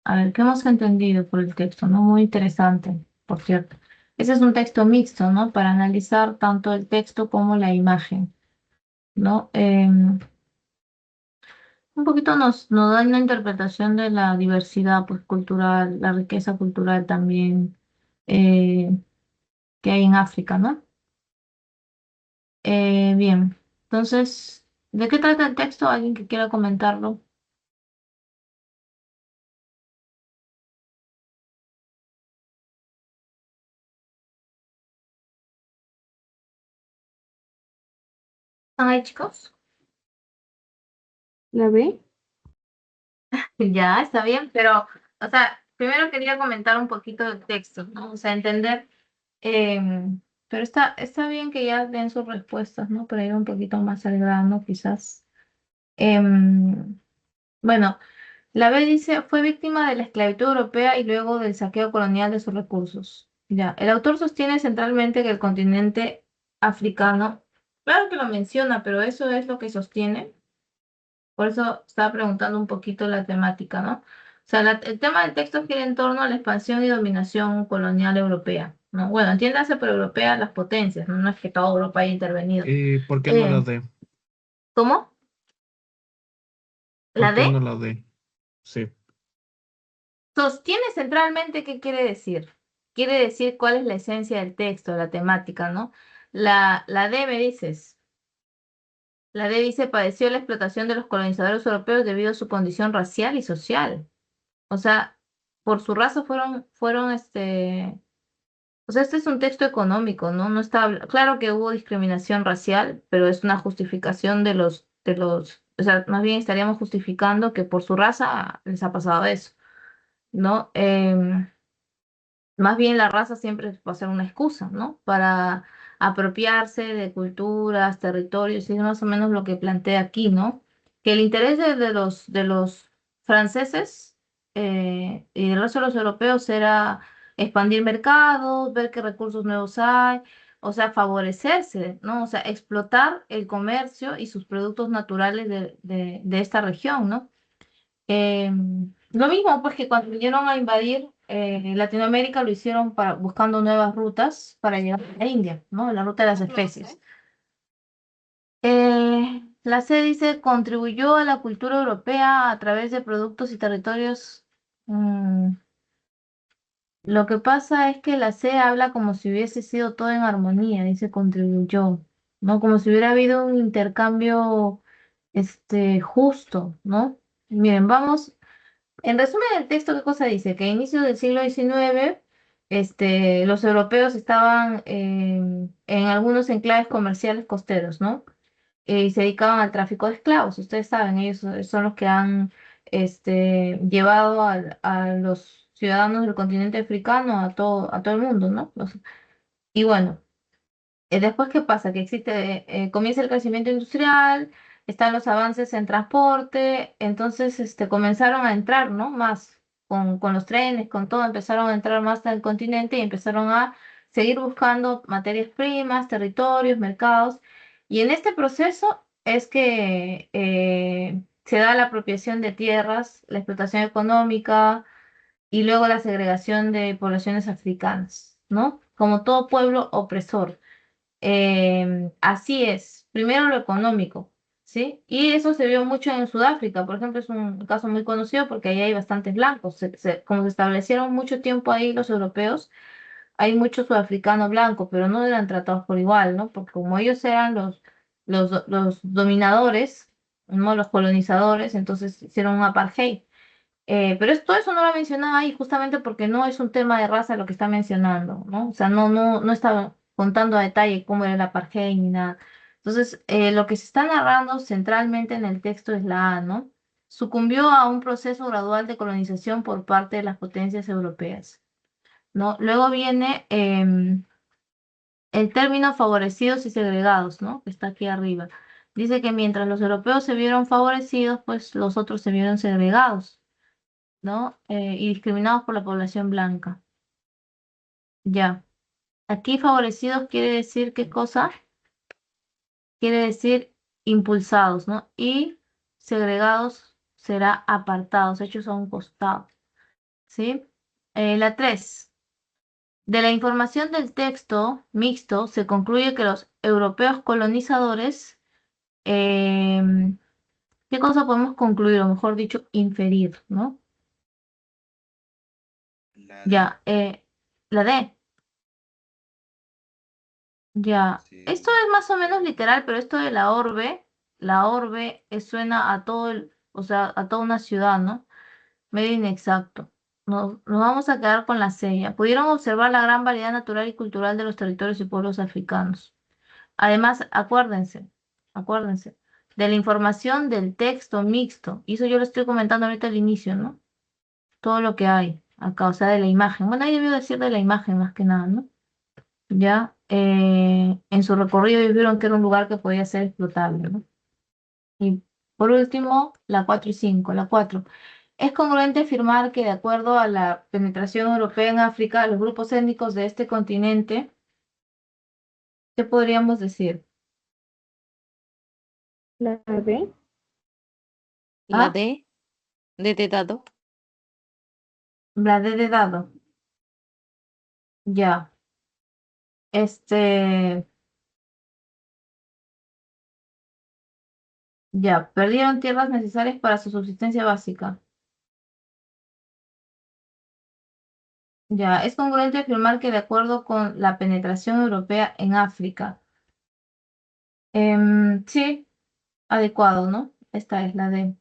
A ver, ¿qué hemos entendido por el texto? ¿No? Muy interesante, por cierto. Ese es un texto mixto, ¿no? Para analizar tanto el texto como la imagen, ¿no? Un poquito nos da una interpretación de la diversidad, pues, cultural, la riqueza cultural también eh, que hay en África, ¿no? Bien, entonces, ¿de qué trata el texto? ¿Alguien que quiera comentarlo? ¿Están ahí, chicos? ¿La ve? Ya, está bien, pero, o sea, primero quería comentar un poquito del texto, ¿no? O sea, entender, pero está bien que ya den sus respuestas, ¿no? Para ir un poquito más al grano, quizás. Em, bueno, la B dice, fue víctima de la esclavitud europea y luego del saqueo colonial de sus recursos. Ya, el autor sostiene centralmente que el continente africano, claro que lo menciona, pero eso es lo que sostiene. Por eso estaba preguntando un poquito la temática, ¿no? O sea, el tema del texto gira en torno a la expansión y dominación colonial europea, ¿no? Bueno, entiéndase por europea las potencias, ¿no? No es que toda Europa haya intervenido. ¿Por qué no la Eh, D? ¿Cómo? ¿La ¿Por qué D? no la D? Sí. Sostiene centralmente, ¿qué quiere decir? Quiere decir cuál es la esencia del texto, la temática, ¿no? La D me dices. La D dice, padeció la explotación de los colonizadores europeos debido a su condición racial y social. O sea, por su raza o sea, este es un texto económico, ¿no? No está, claro que hubo discriminación racial, pero es una justificación o sea, más bien estaríamos justificando que por su raza les ha pasado eso, ¿no? Más bien la raza siempre va a ser una excusa, ¿no? Para apropiarse de culturas, territorios, y es más o menos lo que plantea aquí, ¿no? Que el interés de los franceses y del resto de los europeos era expandir mercados, ver qué recursos nuevos hay, o sea, favorecerse, ¿no? O sea, explotar el comercio y sus productos naturales de esta región, ¿no? Lo mismo, pues que cuando vinieron a invadir Latinoamérica lo hicieron buscando nuevas rutas para llegar a la India, ¿no? La ruta de las especies. La C dice, contribuyó a la cultura europea a través de productos y territorios. Mm, lo que pasa es que la C habla como si hubiese sido todo en armonía, dice contribuyó, ¿no? Como si hubiera habido un intercambio justo, ¿no? Miren, vamos. En resumen del texto, ¿qué cosa dice? Que a inicios del siglo XIX, los europeos estaban en algunos enclaves comerciales costeros, ¿no? Y se dedicaban al tráfico de esclavos. Ustedes saben, ellos son los que han llevado a los ciudadanos del continente africano a todo el mundo, ¿no? Y bueno. Después, ¿qué pasa? Que comienza el crecimiento industrial, están los avances en transporte, entonces comenzaron a entrar, ¿no? Más con los trenes, con todo, empezaron a entrar más al continente y empezaron a seguir buscando materias primas, territorios, mercados. Y en este proceso es que se da la apropiación de tierras, la explotación económica y luego la segregación de poblaciones africanas, ¿no? Como todo pueblo opresor. Así es, primero lo económico, ¿sí? Y eso se vio mucho en Sudáfrica, por ejemplo, es un caso muy conocido porque ahí hay bastantes blancos. Como se establecieron mucho tiempo ahí los europeos, hay muchos sudafricanos blancos, pero no eran tratados por igual, ¿no? Porque como ellos eran los dominadores, ¿no? Los colonizadores, entonces hicieron un apartheid. Pero todo eso no lo mencionaba ahí justamente porque no es un tema de raza lo que está mencionando, ¿no? O sea, no está contando a detalle cómo era el apartheid ni nada. Entonces, lo que se está narrando centralmente en el texto es la A, ¿no? Sucumbió a un proceso gradual de colonización por parte de las potencias europeas, ¿no? Luego viene el término favorecidos y segregados, ¿no? Que está aquí arriba. Dice que mientras los europeos se vieron favorecidos, pues los otros se vieron segregados, ¿no? Y discriminados por la población blanca. Ya. Aquí favorecidos quiere decir qué cosa? Quiere decir impulsados, ¿no? Y segregados será apartados, hechos a un costado. ¿Sí? La 3. De la información del texto mixto se concluye que los europeos colonizadores, ¿qué cosa podemos concluir? O mejor dicho, inferir, ¿no? La D. Ya, la D. Ya, Sí, esto es más o menos literal, pero esto de la orbe suena a todo o sea, a toda una ciudad, ¿no? Medio inexacto. Nos vamos a quedar con la sella. Pudieron observar la gran variedad natural y cultural de los territorios y pueblos africanos. Además, acuérdense, de la información del texto mixto. Y eso yo lo estoy comentando ahorita al inicio, ¿no? Todo lo que hay acá, o sea, de la imagen. Bueno, ahí debió decir de la imagen más que nada, ¿no? Ya, en su recorrido ellos vieron que era un lugar que podía ser explotable, ¿no? Y por último, la 4 y 5. La 4. Es congruente afirmar que de acuerdo a la penetración europea en África, los grupos étnicos de este continente, ¿qué podríamos decir? La B. La ¿Ah? D, de dado. La D de dado. Ya. Este, ya. Perdieron tierras necesarias para su subsistencia básica. Ya. Es congruente afirmar que de acuerdo con la penetración europea en África. Sí, adecuado, ¿no? Esta es la D.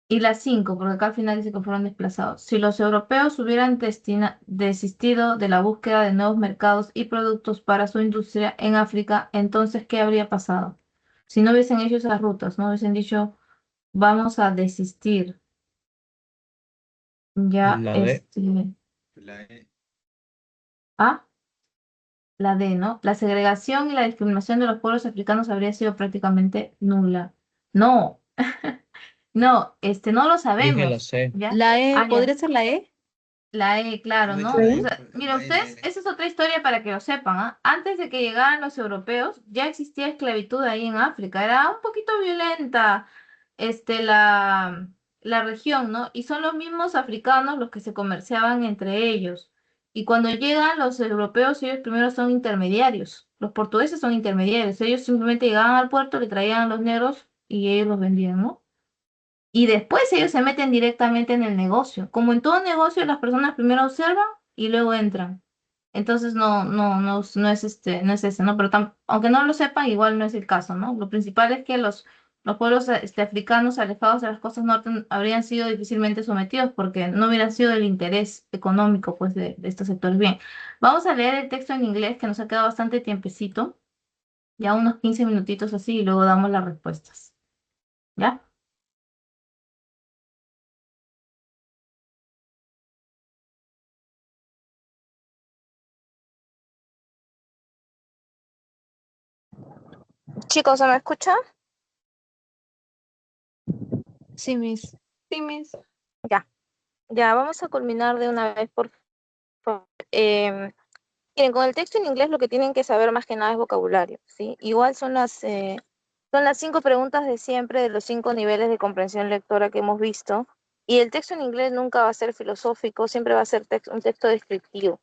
Y la 5, porque acá al final dice que fueron desplazados. Si los europeos hubieran desistido de la búsqueda de nuevos mercados y productos para su industria en África, entonces, ¿qué habría pasado? Si no hubiesen hecho esas rutas, no hubiesen dicho, vamos a desistir. Ya, La D. La E. ah, la D, ¿no? La segregación y la discriminación de los pueblos africanos habría sido prácticamente nula. No, no, no lo Dije la sabemos, C. ¿ya? La E, Ah, ya. ¿podría ser la E? La E, claro, No he dicho ¿no? la O E. sea, mira, La E, la ustedes, N. esa es otra historia para que lo sepan, ¿ah? Antes de que llegaran los europeos, ya existía esclavitud ahí en África. Era un poquito violenta, la, la región, ¿no? Y son los mismos africanos los que se comerciaban entre ellos. Y cuando llegan los europeos, ellos primero son intermediarios. Los portugueses son intermediarios. Ellos simplemente llegaban al puerto, le traían a los negros y ellos los vendían, ¿no? Y después ellos se meten directamente en el negocio. Como en todo negocio, las personas primero observan y luego entran. Entonces no es no es ese, ¿no? Pero aunque no lo sepan, igual no es el caso, ¿no? Lo principal es que los pueblos africanos alejados de las costas norte habrían sido difícilmente sometidos porque no hubiera sido el interés económico, pues, de estos sectores. Bien, vamos a leer el texto en inglés que nos ha quedado bastante tiempecito, ya unos 15 minutitos así, y luego damos las respuestas. ¿Ya? Chicos, ¿se me escucha? Sí, Miss. Sí, Miss. Ya, ya, vamos a culminar de una vez, por favor. Miren, con el texto en inglés lo que tienen que saber más que nada es vocabulario, ¿sí? Igual son las 5 preguntas de siempre de los 5 niveles de comprensión lectora que hemos visto. Y el texto en inglés nunca va a ser filosófico, siempre va a ser un texto descriptivo.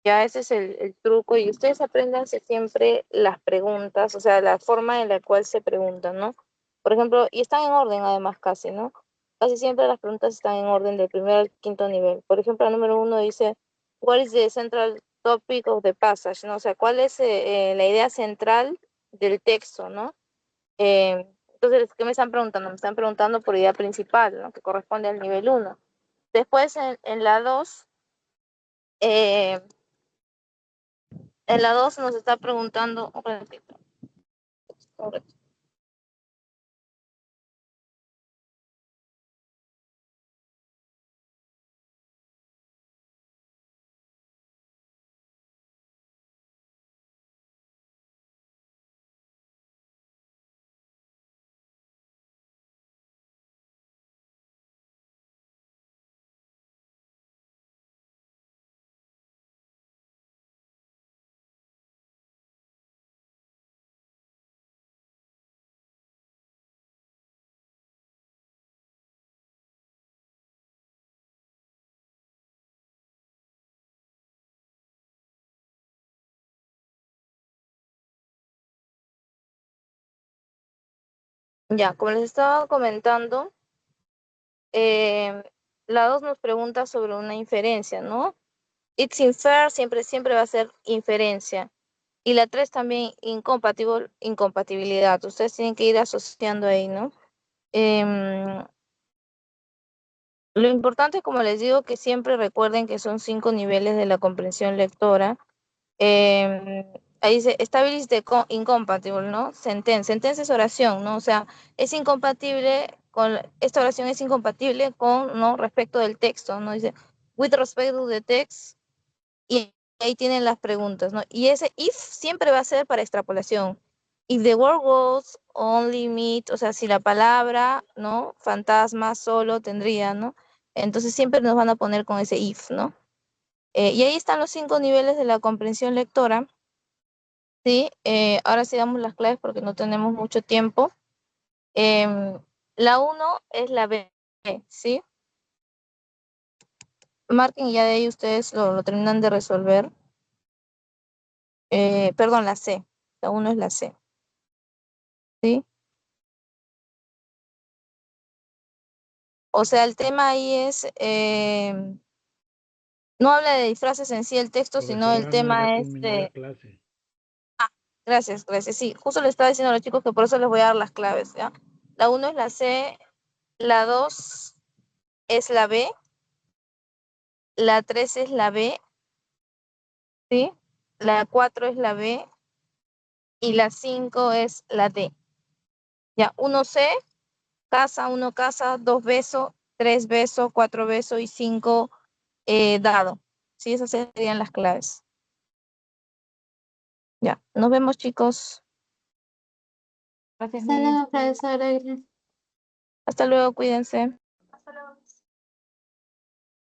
Ya ese es el truco. Y ustedes apréndanse siempre las preguntas, o sea, la forma en la cual se preguntan, ¿no? Por ejemplo, y están en orden además casi, ¿no? Casi siempre las preguntas están en orden del primer al quinto nivel. Por ejemplo, la número 1 dice, what is the central topic of the passage? ¿No? O sea, ¿cuál es la idea central del texto, ¿no? Entonces, ¿qué me están preguntando? Me están preguntando por idea principal, ¿no? Que corresponde al nivel 1. Después, en la 2, eh, nos está preguntando, un momentito, Ya, como les estaba comentando, la 2 nos pregunta sobre una inferencia, ¿no? It's infer siempre va a ser inferencia. Y la 3 también incompatibilidad. Ustedes tienen que ir asociando ahí, ¿no? Lo importante, como les digo, que siempre recuerden que son 5 niveles de la comprensión lectora. Ahí dice stability incompatible, ¿no? Sentencia es oración, ¿no? O sea, es incompatible esta oración es incompatible con, ¿no? Respecto del texto, ¿no? Dice, with respect to the text, y ahí tienen las preguntas, ¿no? Y ese if siempre va a ser para extrapolación. If the word was only meet, o sea, si la palabra, ¿no? Fantasma solo tendría, ¿no? Entonces siempre nos van a poner con ese if, ¿no? Y ahí están los 5 niveles de la comprensión lectora. ¿Sí? Ahora sí damos las claves porque no tenemos mucho tiempo. La 1 es la B, ¿sí? Marquen y ya de ahí ustedes lo terminan de resolver. Perdón, la C. La 1 es la C. ¿Sí? O sea, el tema ahí es, no habla de disfraces en sí el texto, sino el tema es de... Gracias. Sí, justo le estaba diciendo a los chicos que por eso les voy a dar las claves, ¿ya? La 1 es la C, la 2 es la B, la 3 es la B, ¿sí? La 4 es la B y la 5 es la D. Ya, 1C, uno casa, 2 beso, 3 beso, 4 beso y 5 dado. Sí, esas serían las claves. Ya, nos vemos, chicos. Gracias, Hasta Miguel. luego, profesora. Hasta luego, cuídense.